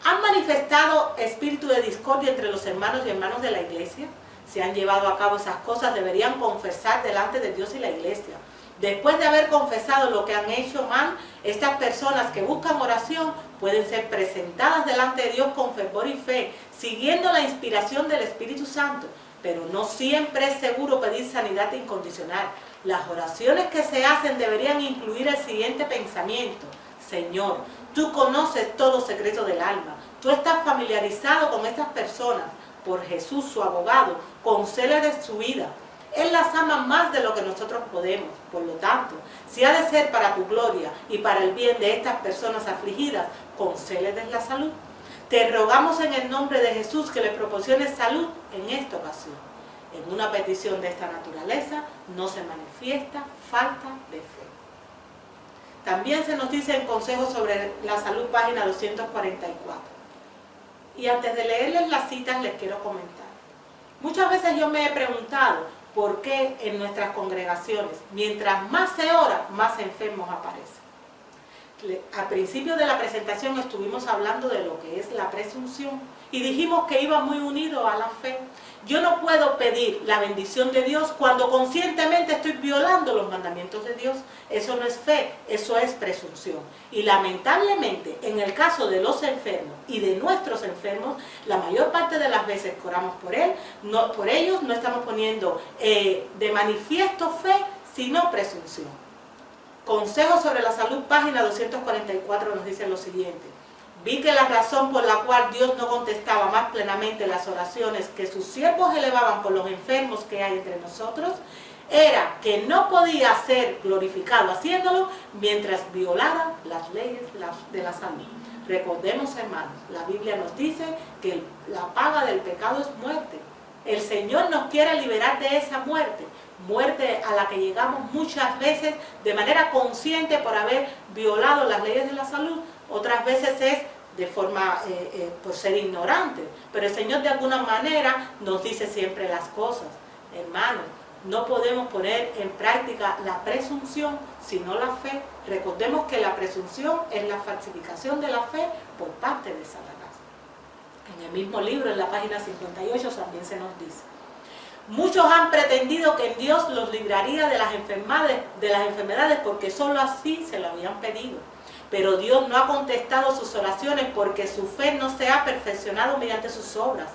han manifestado espíritu de discordia entre los hermanos y hermanas de la iglesia. Si han llevado a cabo esas cosas, deberían confesar delante de Dios y la iglesia. Después de haber confesado lo que han hecho mal, estas personas que buscan oración pueden ser presentadas delante de Dios con fervor y fe, siguiendo la inspiración del Espíritu Santo. Pero no siempre es seguro pedir sanidad incondicional. Las oraciones que se hacen deberían incluir el siguiente pensamiento: Señor, tú conoces todo secreto del alma. Tú estás familiarizado con estas personas. Por Jesús, su abogado, concédeles su vida. Él las ama más de lo que nosotros podemos. Por lo tanto, si ha de ser para tu gloria y para el bien de estas personas afligidas, concédeles la salud. Te rogamos en el nombre de Jesús que les proporciones salud en esta ocasión. En una petición de esta naturaleza no se manifiesta falta de fe. También se nos dice en Consejos sobre la Salud, página 244. Y antes de leerles las citas les quiero comentar. Muchas veces yo me he preguntado por qué en nuestras congregaciones, mientras más se ora, más enfermos aparecen. Al principio de la presentación estuvimos hablando de lo que es la presunción y dijimos que iba muy unido a la fe. Yo no puedo pedir la bendición de Dios cuando conscientemente estoy violando los mandamientos de Dios. Eso no es fe, eso es presunción. Y lamentablemente, en el caso de los enfermos y de nuestros enfermos, la mayor parte de las veces que oramos por ellos no estamos poniendo de manifiesto fe, sino presunción. Consejos sobre la salud, página 244, nos dice lo siguiente. Vi que la razón por la cual Dios no contestaba más plenamente las oraciones que sus siervos elevaban por los enfermos que hay entre nosotros, era que no podía ser glorificado haciéndolo mientras violara las leyes de la salud. Recordemos, hermanos, la Biblia nos dice que la paga del pecado es muerte. El Señor nos quiere liberar de esa muerte, muerte a la que llegamos muchas veces de manera consciente por haber violado las leyes de la salud. Otras veces es de forma, por ser ignorante, pero el Señor de alguna manera nos dice siempre las cosas. Hermanos, no podemos poner en práctica la presunción, sino la fe. Recordemos que la presunción es la falsificación de la fe por parte de Satanás. En el mismo libro, en la página 58, también se nos dice: muchos han pretendido que Dios los libraría de las enfermedades porque solo así se lo habían pedido. Pero Dios no ha contestado sus oraciones porque su fe no se ha perfeccionado mediante sus obras.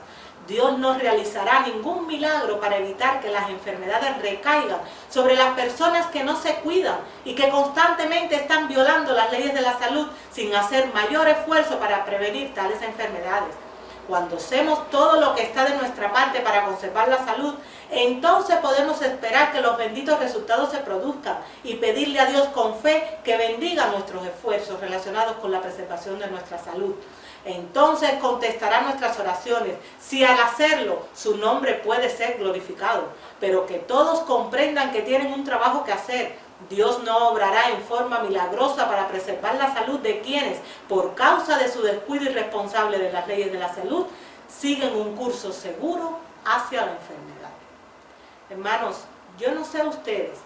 Dios no realizará ningún milagro para evitar que las enfermedades recaigan sobre las personas que no se cuidan y que constantemente están violando las leyes de la salud sin hacer mayor esfuerzo para prevenir tales enfermedades. Cuando hacemos todo lo que está de nuestra parte para conservar la salud, entonces podemos esperar que los benditos resultados se produzcan y pedirle a Dios con fe que bendiga nuestros esfuerzos relacionados con la preservación de nuestra salud. Entonces contestará nuestras oraciones, si al hacerlo su nombre puede ser glorificado, pero que todos comprendan que tienen un trabajo que hacer. Dios no obrará en forma milagrosa para preservar la salud de quienes, por causa de su descuido irresponsable de las leyes de la salud, siguen un curso seguro hacia la enfermedad. Hermanos, yo no sé ustedes,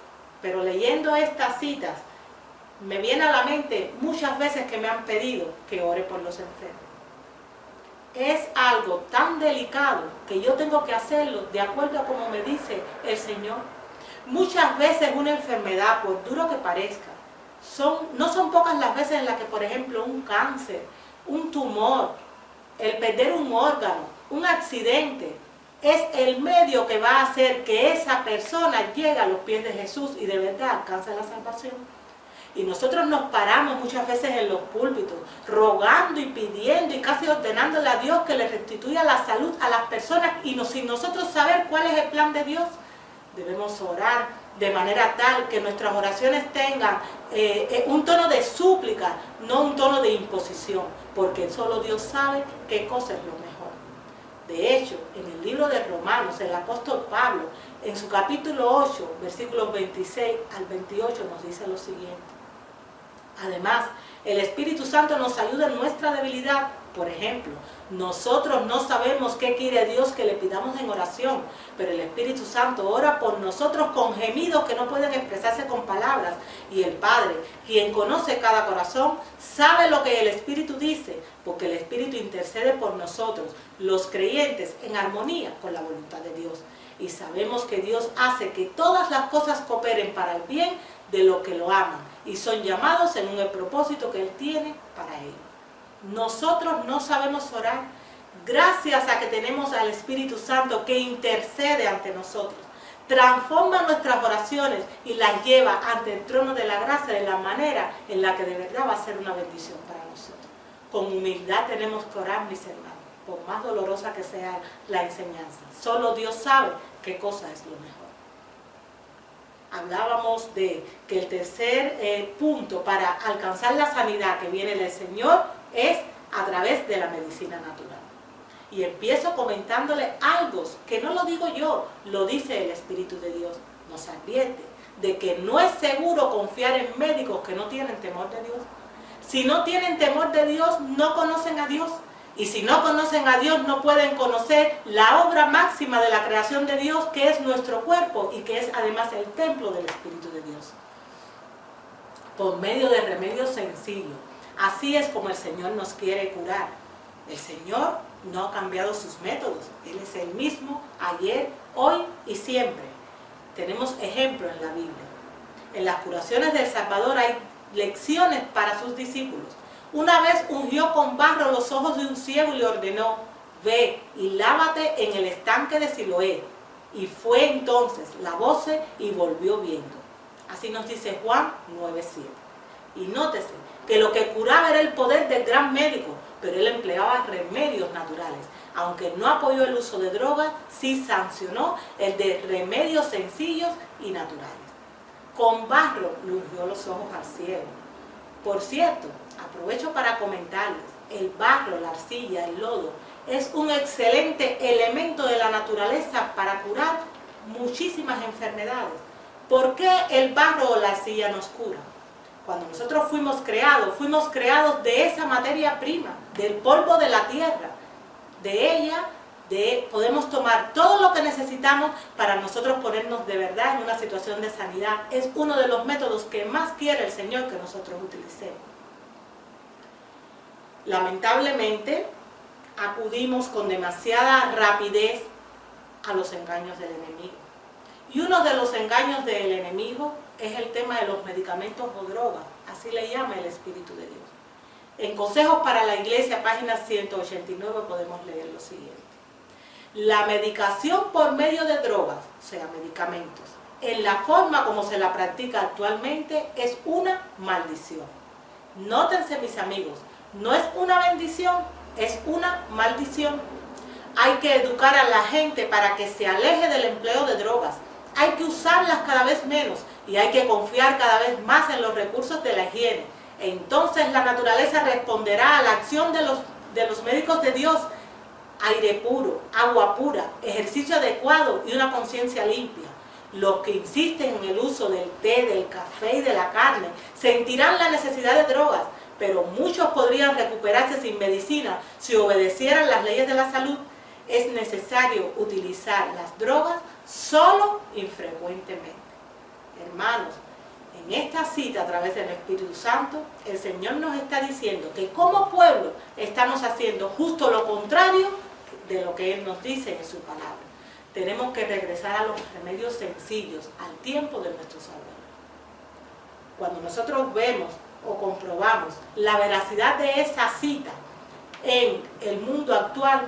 pero leyendo estas citas, me viene a la mente muchas veces que me han pedido que ore por los enfermos. Es algo tan delicado que yo tengo que hacerlo de acuerdo a como me dice el Señor. Muchas veces una enfermedad, por duro que parezca, no son pocas las veces en las que, por ejemplo, un cáncer, un tumor, el perder un órgano, un accidente, es el medio que va a hacer que esa persona llegue a los pies de Jesús y de verdad alcance la salvación. Y nosotros nos paramos muchas veces en los púlpitos, rogando y pidiendo y casi ordenándole a Dios que le restituya la salud a las personas y sin nosotros saber cuál es el plan de Dios. Debemos orar de manera tal que nuestras oraciones tengan un tono de súplica, no un tono de imposición, porque solo Dios sabe qué cosa es lo mejor. De hecho, en el libro de Romanos, el apóstol Pablo, en su capítulo 8, versículos 26 al 28, nos dice lo siguiente. Además, el Espíritu Santo nos ayuda en nuestra debilidad. Por ejemplo, nosotros no sabemos qué quiere Dios que le pidamos en oración, pero el Espíritu Santo ora por nosotros con gemidos que no pueden expresarse con palabras. Y el Padre, quien conoce cada corazón, sabe lo que el Espíritu dice, porque el Espíritu intercede por nosotros, los creyentes, en armonía con la voluntad de Dios. Y sabemos que Dios hace que todas las cosas cooperen para el bien de los que lo aman y son llamados según el propósito que Él tiene para ellos. Nosotros no sabemos orar gracias a que tenemos al Espíritu Santo que intercede ante nosotros, transforma nuestras oraciones y las lleva ante el trono de la gracia de la manera en la que de verdad va a ser una bendición para nosotros. Con humildad tenemos que orar, mis hermanos, por más dolorosa que sea la enseñanza. Solo Dios sabe qué cosa es lo mejor. Hablábamos de que el tercer punto para alcanzar la sanidad que viene del Señor es a través de la medicina natural. Y empiezo comentándole algo que no lo digo yo, lo dice el Espíritu de Dios. Nos advierte de que no es seguro confiar en médicos que no tienen temor de Dios. Si no tienen temor de Dios, no conocen a Dios. Y si no conocen a Dios, no pueden conocer la obra máxima de la creación de Dios, que es nuestro cuerpo y que es además el templo del Espíritu de Dios. Por medio de remedios sencillos. Así es como el Señor nos quiere curar. El Señor no ha cambiado sus métodos. Él es el mismo ayer, hoy y siempre. Tenemos ejemplos en la Biblia. En las curaciones del Salvador hay lecciones para sus discípulos. Una vez ungió con barro los ojos de un ciego y le ordenó: ve y lávate en el estanque de Siloé. Y fue entonces, lavóse y volvió viendo. Así nos dice Juan 9:7. Y nótese que lo que curaba era el poder del gran médico, pero él empleaba remedios naturales. Aunque no apoyó el uso de drogas, sí sancionó el de remedios sencillos y naturales. Con barro le ungió los ojos al ciego. Por cierto, aprovecho para comentarles, el barro, la arcilla, el lodo, es un excelente elemento de la naturaleza para curar muchísimas enfermedades. ¿Por qué el barro o la arcilla nos cura? Cuando nosotros fuimos creados de esa materia prima, del polvo de la tierra. De ella podemos tomar todo lo que necesitamos para nosotros ponernos de verdad en una situación de sanidad. Es uno de los métodos que más quiere el Señor que nosotros utilicemos. Lamentablemente, acudimos con demasiada rapidez a los engaños del enemigo. Y uno de los engaños del enemigo es el tema de los medicamentos o drogas, así le llama el Espíritu de Dios. En Consejos para la Iglesia, página 189, podemos leer lo siguiente. La medicación por medio de drogas, o sea, medicamentos, en la forma como se la practica actualmente, es una maldición. Nótense, mis amigos, no es una bendición, es una maldición. Hay que educar a la gente para que se aleje del empleo de drogas. Hay que usarlas cada vez menos y hay que confiar cada vez más en los recursos de la higiene. Entonces la naturaleza responderá a la acción de los médicos de Dios. Aire puro, agua pura, ejercicio adecuado y una conciencia limpia. Los que insisten en el uso del té, del café y de la carne sentirán la necesidad de drogas, pero muchos podrían recuperarse sin medicina si obedecieran las leyes de la salud. Es necesario utilizar las drogas solo infrecuentemente. Hermanos, en esta cita a través del Espíritu Santo, el Señor nos está diciendo que como pueblo estamos haciendo justo lo contrario de lo que Él nos dice en su palabra. Tenemos que regresar a los remedios sencillos, al tiempo de nuestros abuelos. Cuando nosotros vemos o comprobamos la veracidad de esa cita en el mundo actual,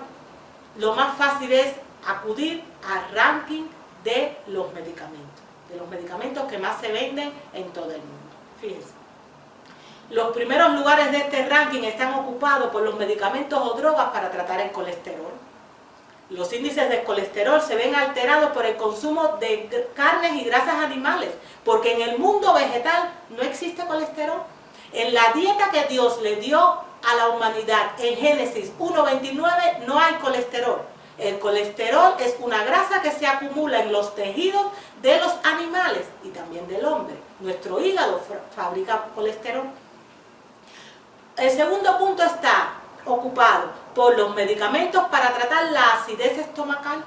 lo más fácil es acudir al ranking de los medicamentos que más se venden en todo el mundo. Fíjense, Los primeros lugares de este ranking están ocupados por los medicamentos o drogas para tratar el colesterol. Los índices de colesterol se ven alterados por el consumo de carnes y grasas animales, porque en el mundo vegetal no existe colesterol. En la dieta que Dios le dio a la humanidad en Génesis 1:29 no hay colesterol. El colesterol es una grasa que se acumula en los tejidos de los animales y también del hombre. Nuestro hígado fabrica colesterol. El segundo punto está ocupado por los medicamentos para tratar la acidez estomacal,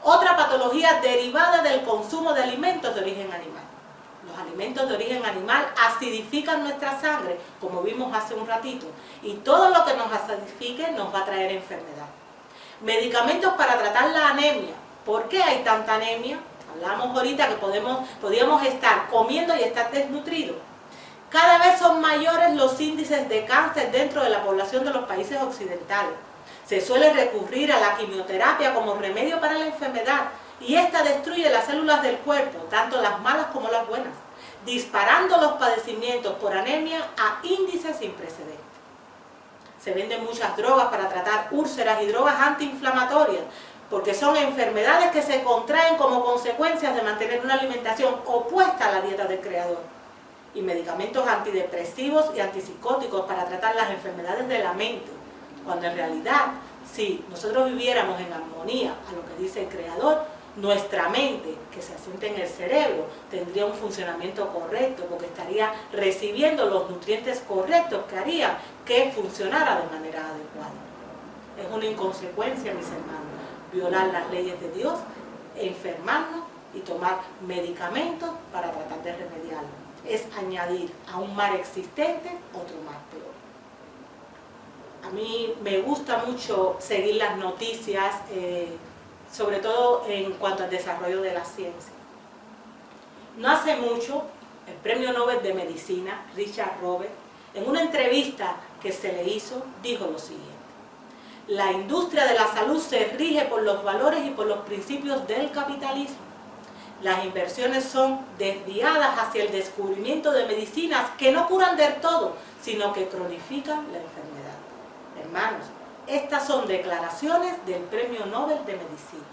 otra patología derivada del consumo de alimentos de origen animal. Los alimentos de origen animal acidifican nuestra sangre, como vimos hace un ratito, y todo lo que nos acidifique nos va a traer enfermedad. Medicamentos para tratar la anemia. ¿Por qué hay tanta anemia? Hablamos ahorita que podíamos estar comiendo y estar desnutridos. Cada vez son mayores los índices de cáncer dentro de la población de los países occidentales. Se suele recurrir a la quimioterapia como remedio para la enfermedad y esta destruye las células del cuerpo, tanto las malas como las buenas, disparando los padecimientos por anemia a índices sin precedentes. Se venden muchas drogas para tratar úlceras y drogas antiinflamatorias, porque son enfermedades que se contraen como consecuencias de mantener una alimentación opuesta a la dieta del Creador. Y medicamentos antidepresivos y antipsicóticos para tratar las enfermedades de la mente, cuando en realidad, si nosotros viviéramos en armonía a lo que dice el Creador, nuestra mente, que se asienta en el cerebro, tendría un funcionamiento correcto, porque estaría recibiendo los nutrientes correctos que harían que funcionara de manera adecuada. Es una inconsecuencia, mis hermanos, violar las leyes de Dios, enfermarnos y tomar medicamentos para tratar de remediarlo. Es añadir a un mal existente otro mal peor. A mí me gusta mucho seguir las noticias, sobre todo en cuanto al desarrollo de la ciencia. No hace mucho, el Premio Nobel de Medicina, Richard Roberts, en una entrevista que se le hizo, dijo lo siguiente: la industria de la salud se rige por los valores y por los principios del capitalismo. Las inversiones son desviadas hacia el descubrimiento de medicinas que no curan del todo, sino que cronifican la enfermedad. Hermanos, estas son declaraciones del Premio Nobel de Medicina.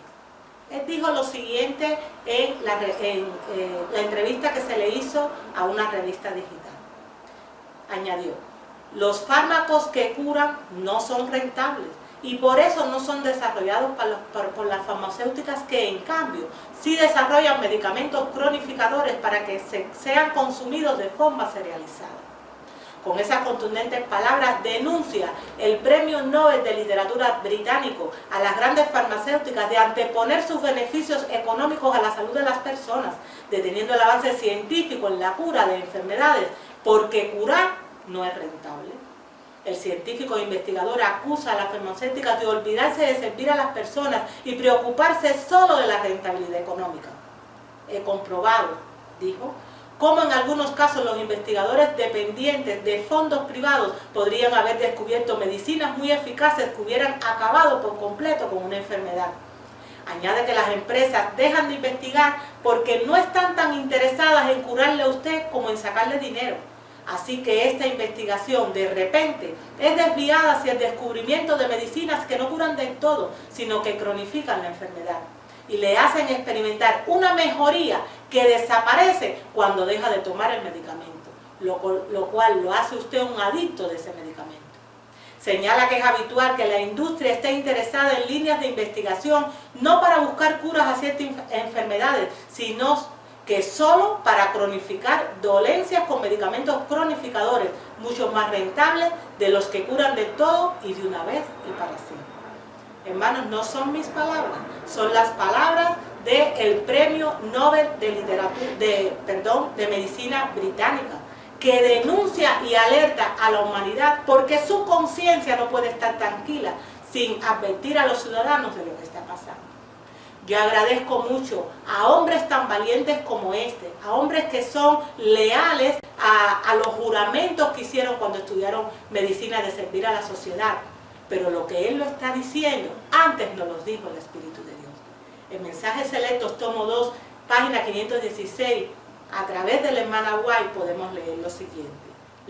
Él dijo lo siguiente en la entrevista que se le hizo a una revista digital. Añadió: los fármacos que curan no son rentables y por eso no son desarrollados por las farmacéuticas, que en cambio sí desarrollan medicamentos cronificadores para que sean consumidos de forma serializada. Con esas contundentes palabras denuncia el Premio Nobel de Literatura británico a las grandes farmacéuticas de anteponer sus beneficios económicos a la salud de las personas, deteniendo el avance científico en la cura de enfermedades, porque curar no es rentable. El científico e investigador acusa a las farmacéuticas de olvidarse de servir a las personas y preocuparse solo de la rentabilidad económica. He comprobado, dijo, cómo en algunos casos los investigadores dependientes de fondos privados podrían haber descubierto medicinas muy eficaces que hubieran acabado por completo con una enfermedad. Añade que las empresas dejan de investigar porque no están tan interesadas en curarle a usted como en sacarle dinero. Así que esta investigación de repente es desviada hacia el descubrimiento de medicinas que no curan del todo, sino que cronifican la enfermedad y le hacen experimentar una mejoría que desaparece cuando deja de tomar el medicamento, lo cual lo hace usted un adicto de ese medicamento. Señala que es habitual que la industria esté interesada en líneas de investigación no para buscar curas a ciertas enfermedades, sino que solo para cronificar dolencias con medicamentos cronificadores, mucho más rentables de los que curan de todo y de una vez y para siempre. Hermanos, no son mis palabras, son las palabras del Premio Nobel de Medicina británica, que denuncia y alerta a la humanidad porque su conciencia no puede estar tranquila sin advertir a los ciudadanos de lo que está pasando. Yo agradezco mucho a hombres tan valientes como este, a hombres que son leales a los juramentos que hicieron cuando estudiaron medicina, de servir a la sociedad. Pero lo que él lo está diciendo, antes nos lo dijo el Espíritu de Dios. En Mensajes Selectos, tomo 2, página 516, a través de la hermana White podemos leer lo siguiente: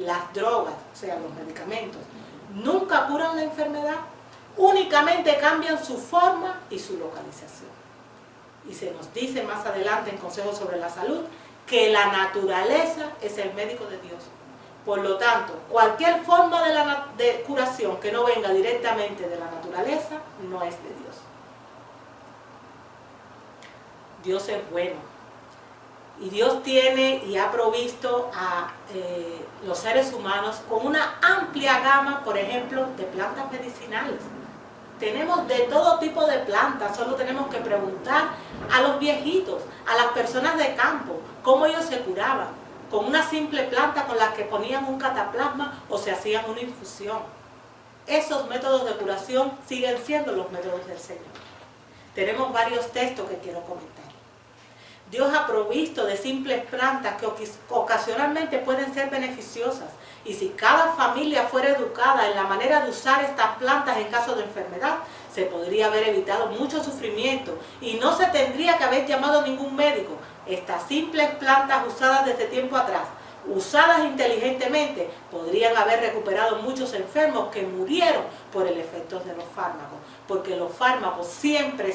Las drogas, o sea, los medicamentos, nunca curan la enfermedad, únicamente cambian su forma y su localización. Y se nos dice más adelante en Consejos sobre la Salud que la naturaleza es el médico de Dios. Por lo tanto, cualquier forma de curación que no venga directamente de la naturaleza no es de Dios. Dios es bueno. Y Dios tiene y ha provisto a los seres humanos con una amplia gama, por ejemplo, de plantas medicinales. Tenemos de todo tipo de plantas, solo tenemos que preguntar a los viejitos, a las personas de campo, cómo ellos se curaban, con una simple planta con la que ponían un cataplasma o se hacían una infusión. Esos métodos de curación siguen siendo los métodos del Señor. Tenemos varios textos que quiero comentar. Dios ha provisto de simples plantas que ocasionalmente pueden ser beneficiosas, y si cada familia fuera educada en la manera de usar estas plantas en caso de enfermedad, se podría haber evitado mucho sufrimiento y no se tendría que haber llamado a ningún médico. Estas simples plantas usadas desde tiempo atrás, usadas inteligentemente, podrían haber recuperado muchos enfermos que murieron por el efecto de los fármacos, porque los fármacos siempre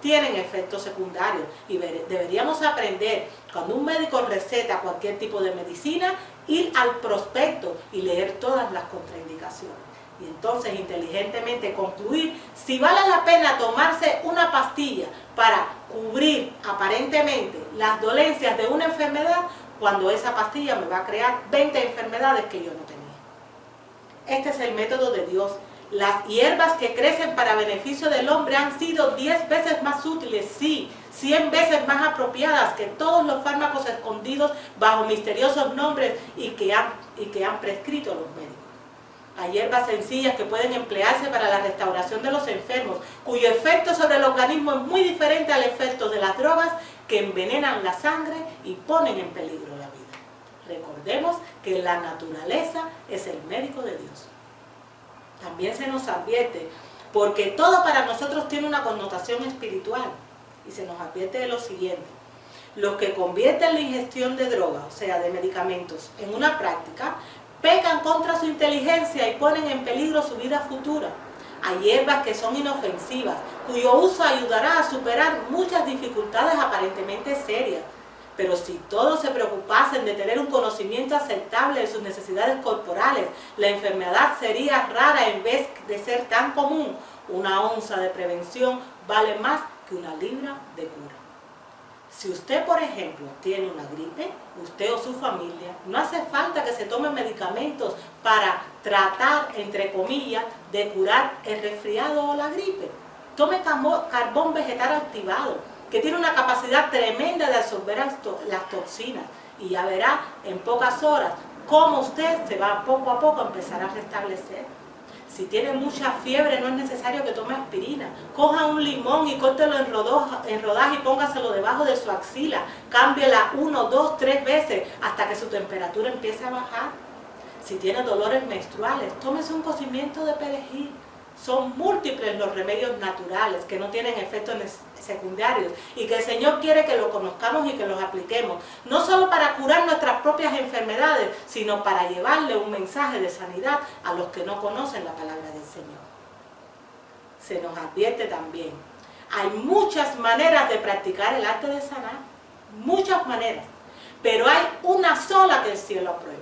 tienen efectos secundarios, y deberíamos aprender, cuando un médico receta cualquier tipo de medicina, ir al prospecto y leer todas las contraindicaciones, y entonces inteligentemente concluir si vale la pena tomarse una pastilla para cubrir aparentemente las dolencias de una enfermedad, cuando esa pastilla me va a crear 20 enfermedades que yo no tenía. Este es el método de Dios. Las hierbas que crecen para beneficio del hombre han sido 10 veces más útiles, sí, 100 veces más apropiadas que todos los fármacos escondidos bajo misteriosos nombres y que han prescrito los médicos. Hay hierbas sencillas que pueden emplearse para la restauración de los enfermos, cuyo efecto sobre el organismo es muy diferente al efecto de las drogas que envenenan la sangre y ponen en peligro la vida. Recordemos que la naturaleza es el médico de Dios. También se nos advierte, porque todo para nosotros tiene una connotación espiritual, y se nos advierte de lo siguiente: los que convierten la ingestión de drogas, o sea, de medicamentos, en una práctica, pecan contra su inteligencia y ponen en peligro su vida futura. Hay hierbas que son inofensivas, cuyo uso ayudará a superar muchas dificultades aparentemente serias. Pero si todos se preocupasen de tener un conocimiento aceptable de sus necesidades corporales, la enfermedad sería rara en vez de ser tan común. Una onza de prevención vale más que una libra de cura. Si usted, por ejemplo, tiene una gripe, usted o su familia, no hace falta que se tomen medicamentos para tratar, entre comillas, de curar el resfriado o la gripe. Tome carbón vegetal activado, que tiene una capacidad tremenda de absorber las toxinas, y ya verá en pocas horas cómo usted se va poco a poco a empezar a restablecer. Si tiene mucha fiebre, no es necesario que tome aspirina. Coja un limón y córtelo en rodajas y póngaselo debajo de su axila. Cámbiela 1, 2, 3 veces hasta que su temperatura empiece a bajar. Si tiene dolores menstruales, tómese un cocimiento de perejil. Son múltiples los remedios naturales que no tienen efectos secundarios y que el Señor quiere que los conozcamos y que los apliquemos, no solo para curar nuestras propias enfermedades, sino para llevarle un mensaje de sanidad a los que no conocen la palabra del Señor. Se nos advierte también, hay muchas maneras de practicar el arte de sanar, muchas maneras, pero hay una sola que el cielo aprueba.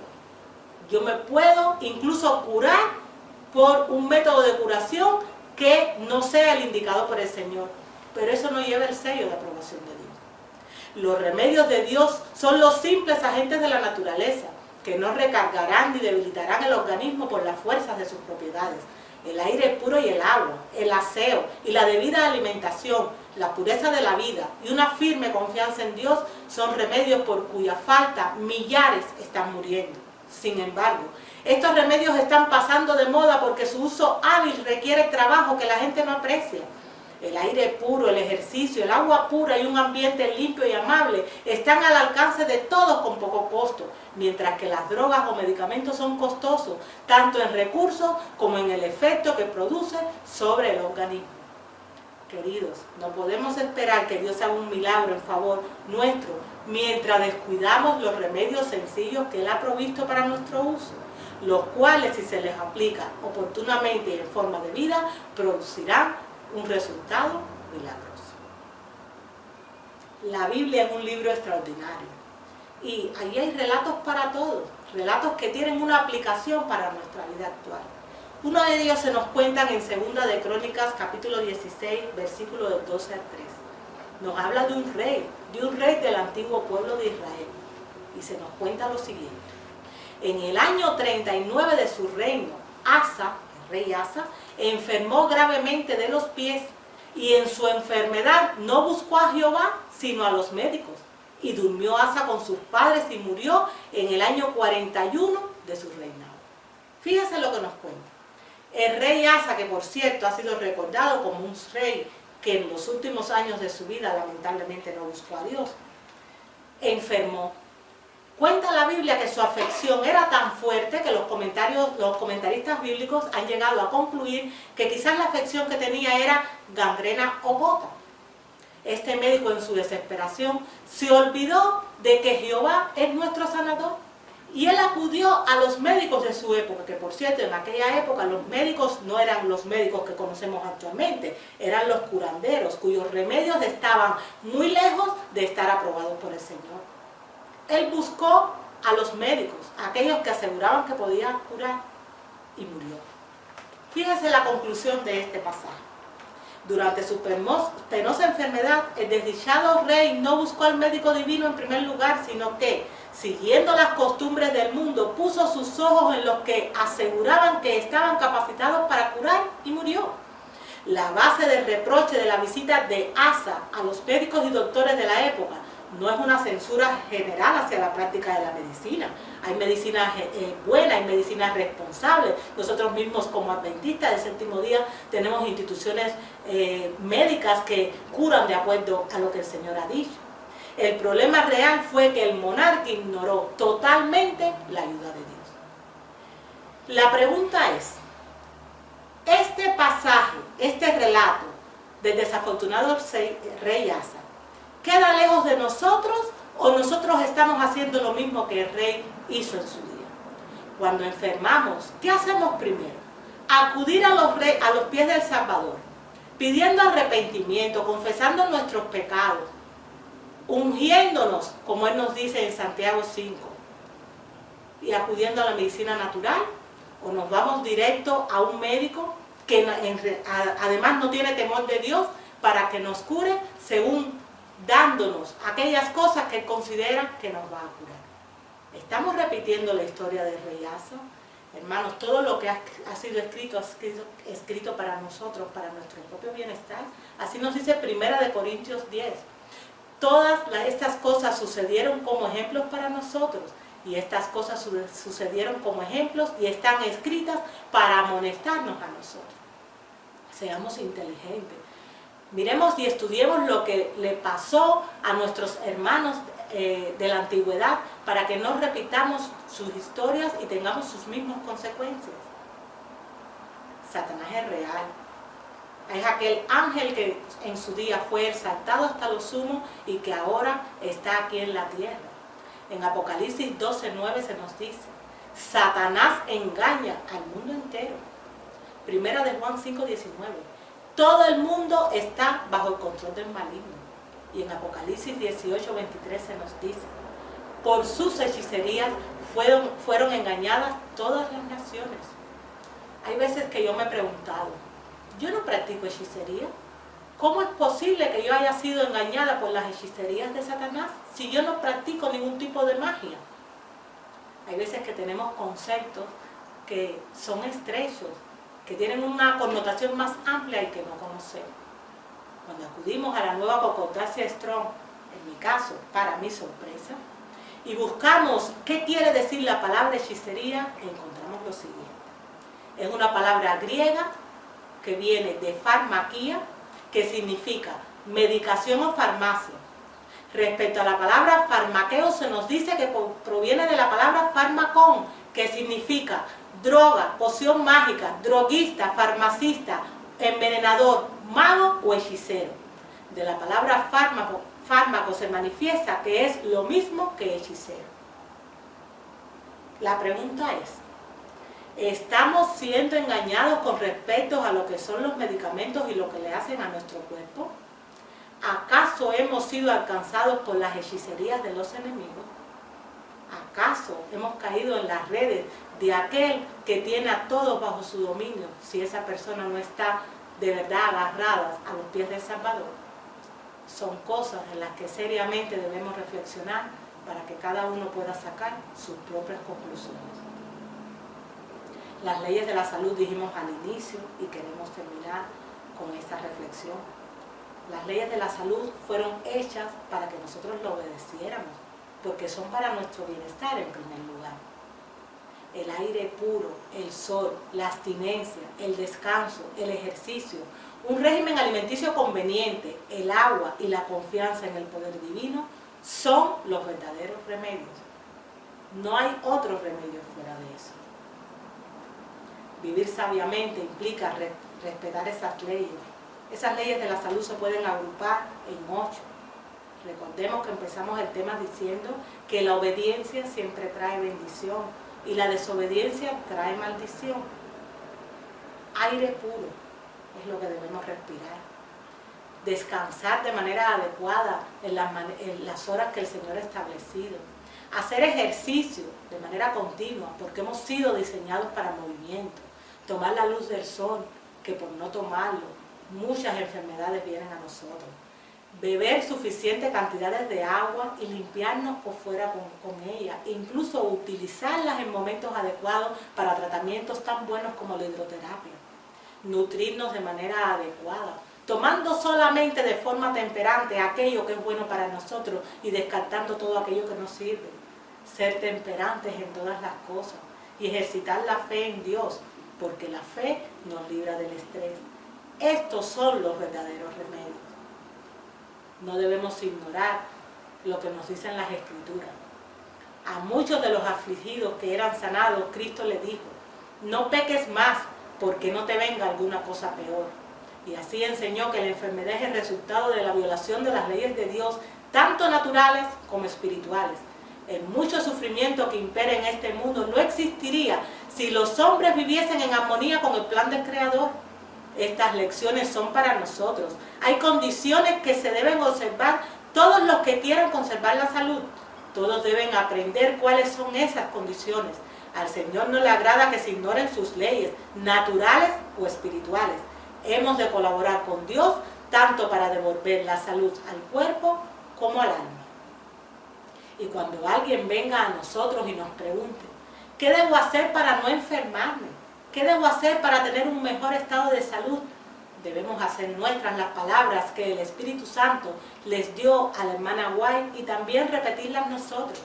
Yo me puedo incluso curar por un método de curación que no sea el indicado por el Señor, pero eso no lleva el sello de aprobación de Dios. Los remedios de Dios son los simples agentes de la naturaleza, que no recargarán ni debilitarán el organismo por las fuerzas de sus propiedades. El aire puro y el agua, el aseo y la debida alimentación, la pureza de la vida y una firme confianza en Dios son remedios por cuya falta millares están muriendo. Sin embargo, estos remedios están pasando de moda porque su uso hábil requiere trabajo que la gente no aprecia. El aire puro, el ejercicio, el agua pura y un ambiente limpio y amable están al alcance de todos con poco costo, mientras que las drogas o medicamentos son costosos, tanto en recursos como en el efecto que produce sobre el organismo. Queridos, no podemos esperar que Dios haga un milagro en favor nuestro mientras descuidamos los remedios sencillos que Él ha provisto para nuestro uso, los cuales, si se les aplica oportunamente y en forma de vida, producirán un resultado milagroso. La Biblia es un libro extraordinario y ahí hay relatos para todos, relatos que tienen una aplicación para nuestra vida actual. Uno de ellos se nos cuentan en 2 de Crónicas, capítulo 16, versículos del 12 al 13. Nos habla de un rey del antiguo pueblo de Israel. Y se nos cuenta lo siguiente. En el año 39 de su reino, Asa, el rey Asa, enfermó gravemente de los pies y en su enfermedad no buscó a Jehová, sino a los médicos. Y durmió Asa con sus padres y murió en el año 41 de su reinado. Fíjense lo que nos cuenta. El rey Asa, que por cierto ha sido recordado como un rey que en los últimos años de su vida lamentablemente no buscó a Dios, enfermó. Cuenta la Biblia que su afección era tan fuerte que los comentaristas bíblicos han llegado a concluir que quizás la afección que tenía era gangrena o gota. Este médico en su desesperación se olvidó de que Jehová es nuestro sanador. Y él acudió a los médicos de su época, que por cierto, en aquella época los médicos no eran los médicos que conocemos actualmente, eran los curanderos, cuyos remedios estaban muy lejos de estar aprobados por el Señor. Él buscó a los médicos, aquellos que aseguraban que podían curar, y murió. Fíjense la conclusión de este pasaje. Durante su penosa enfermedad, el desdichado rey no buscó al médico divino en primer lugar, sino que, siguiendo las costumbres del mundo, puso sus ojos en los que aseguraban que estaban capacitados para curar y murió. La base del reproche de la visita de Asa a los médicos y doctores de la época no es una censura general hacia la práctica de la medicina. Hay medicina buena, hay medicina responsable. Nosotros mismos como adventistas del séptimo día tenemos instituciones médicas que curan de acuerdo a lo que el Señor ha dicho. El problema real fue que el monarca ignoró totalmente la ayuda de Dios. La pregunta es, este pasaje, este relato del desafortunado rey Asa, ¿queda lejos de nosotros o nosotros estamos haciendo lo mismo que el rey hizo en su día? Cuando enfermamos, ¿qué hacemos primero? Acudir a los pies del Salvador, pidiendo arrepentimiento, confesando nuestros pecados, ungiéndonos, como Él nos dice en Santiago 5, y acudiendo a la medicina natural, o nos vamos directo a un médico que además no tiene temor de Dios para que nos cure según dándonos aquellas cosas que Él considera que nos va a curar. Estamos repitiendo la historia del rey Asa. Hermanos, todo lo que ha sido escrito para nosotros, para nuestro propio bienestar. Así nos dice 1 Corintios 10. Todas estas cosas sucedieron como ejemplos para nosotros, y estas cosas sucedieron como ejemplos y están escritas para amonestarnos a nosotros. Seamos inteligentes. Miremos y estudiemos lo que le pasó a nuestros hermanos de la antigüedad para que no repitamos sus historias y tengamos sus mismas consecuencias. Satanás es real. Es aquel ángel que en su día fue exaltado hasta lo sumo y que ahora está aquí en la tierra. En Apocalipsis 12:9 se nos dice, Satanás engaña al mundo entero. 1 de Juan 5:19. Todo el mundo está bajo el control del maligno. Y en Apocalipsis 18:23 se nos dice, por sus hechicerías fueron engañadas todas las naciones. Hay veces que yo me he preguntado, yo no practico hechicería. ¿Cómo es posible que yo haya sido engañada por las hechicerías de Satanás si yo no practico ningún tipo de magia? Hay veces que tenemos conceptos que son estrechos, que tienen una connotación más amplia y que no conocemos. Cuando acudimos a la nueva concordancia Strong, en mi caso, para mi sorpresa, y buscamos qué quiere decir la palabra hechicería, encontramos lo siguiente. Es una palabra griega que viene de farmaquía, que significa medicación o farmacia. Respecto a la palabra farmaqueo, se nos dice que proviene de la palabra farmacón, que significa droga, poción mágica, droguista, farmacista, envenenador, mago o hechicero. De la palabra fármaco se manifiesta que es lo mismo que hechicero. La pregunta es, ¿estamos siendo engañados con respecto a lo que son los medicamentos y lo que le hacen a nuestro cuerpo? ¿Acaso hemos sido alcanzados por las hechicerías de los enemigos? ¿Acaso hemos caído en las redes de aquel que tiene a todos bajo su dominio si esa persona no está de verdad agarrada a los pies del Salvador? Son cosas en las que seriamente debemos reflexionar para que cada uno pueda sacar sus propias conclusiones. Las leyes de la salud dijimos al inicio y queremos terminar con esta reflexión. Las leyes de la salud fueron hechas para que nosotros lo obedeciéramos, porque son para nuestro bienestar en primer lugar. El aire puro, el sol, la abstinencia, el descanso, el ejercicio, un régimen alimenticio conveniente, el agua y la confianza en el poder divino son los verdaderos remedios. No hay otro remedio fuera de eso. Vivir sabiamente implica respetar esas leyes. Esas leyes de la salud se pueden agrupar en 8. Recordemos que empezamos el tema diciendo que la obediencia siempre trae bendición y la desobediencia trae maldición. Aire puro es lo que debemos respirar. Descansar de manera adecuada en las horas que el Señor ha establecido. Hacer ejercicio de manera continua, porque hemos sido diseñados para movimiento. Tomar la luz del sol, que por no tomarlo, muchas enfermedades vienen a nosotros. Beber suficientes cantidades de agua y limpiarnos por fuera con ella. E incluso utilizarlas en momentos adecuados para tratamientos tan buenos como la hidroterapia. Nutrirnos de manera adecuada, tomando solamente de forma temperante aquello que es bueno para nosotros y descartando todo aquello que no sirve. Ser temperantes en todas las cosas y ejercitar la fe en Dios, porque la fe nos libra del estrés. Estos son los verdaderos remedios. No debemos ignorar lo que nos dicen las Escrituras. A muchos de los afligidos que eran sanados, Cristo les dijo, no peques más, porque no te venga alguna cosa peor. Y así enseñó que la enfermedad es el resultado de la violación de las leyes de Dios, tanto naturales como espirituales. El mucho sufrimiento que impera en este mundo no existiría si los hombres viviesen en armonía con el plan del Creador. Estas lecciones son para nosotros. Hay condiciones que se deben observar todos los que quieran conservar la salud. Todos deben aprender cuáles son esas condiciones. Al Señor no le agrada que se ignoren sus leyes, naturales o espirituales. Hemos de colaborar con Dios tanto para devolver la salud al cuerpo como al alma. Y cuando alguien venga a nosotros y nos pregunte, ¿qué debo hacer para no enfermarme? ¿Qué debo hacer para tener un mejor estado de salud? Debemos hacer nuestras las palabras que el Espíritu Santo les dio a la hermana White y también repetirlas nosotros.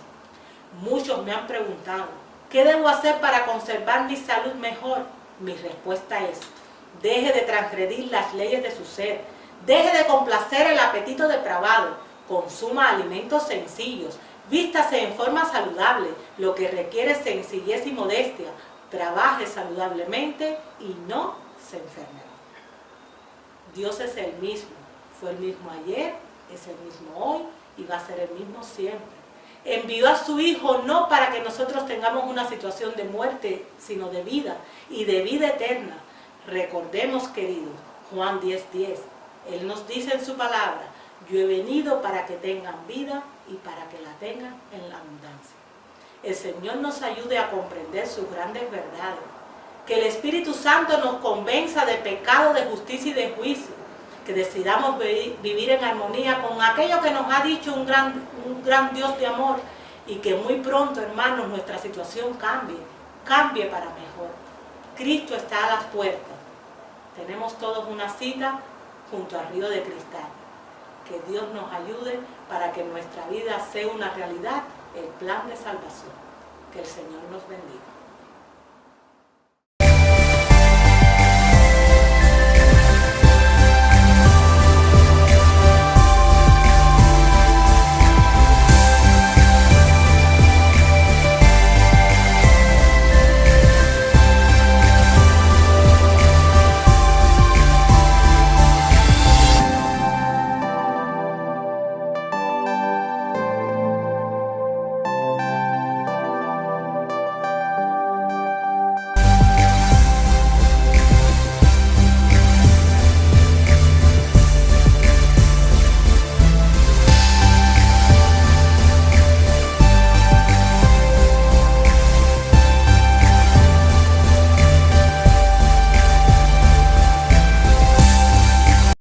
Muchos me han preguntado, ¿qué debo hacer para conservar mi salud mejor? Mi respuesta es, deje de transgredir las leyes de su ser, deje de complacer el apetito depravado, consuma alimentos sencillos, vístase en forma saludable, lo que requiere sencillez y modestia, trabaje saludablemente y no se enferme. Dios es el mismo, fue el mismo ayer, es el mismo hoy y va a ser el mismo siempre. Envió a su Hijo no para que nosotros tengamos una situación de muerte, sino de vida y de vida eterna. Recordemos, queridos, Juan 10:10, Él nos dice en su palabra, yo he venido para que tengan vida y para que la tengan en la abundancia. El Señor nos ayude a comprender sus grandes verdades. Que el Espíritu Santo nos convenza de pecado, de justicia y de juicio. Que decidamos vivir en armonía con aquello que nos ha dicho un gran Dios de amor. Y que muy pronto, hermanos, nuestra situación cambie para mejor. Cristo está a las puertas. Tenemos todos una cita junto al río de cristal. Que Dios nos ayude para que en nuestra vida sea una realidad el plan de salvación. Que el Señor nos bendiga.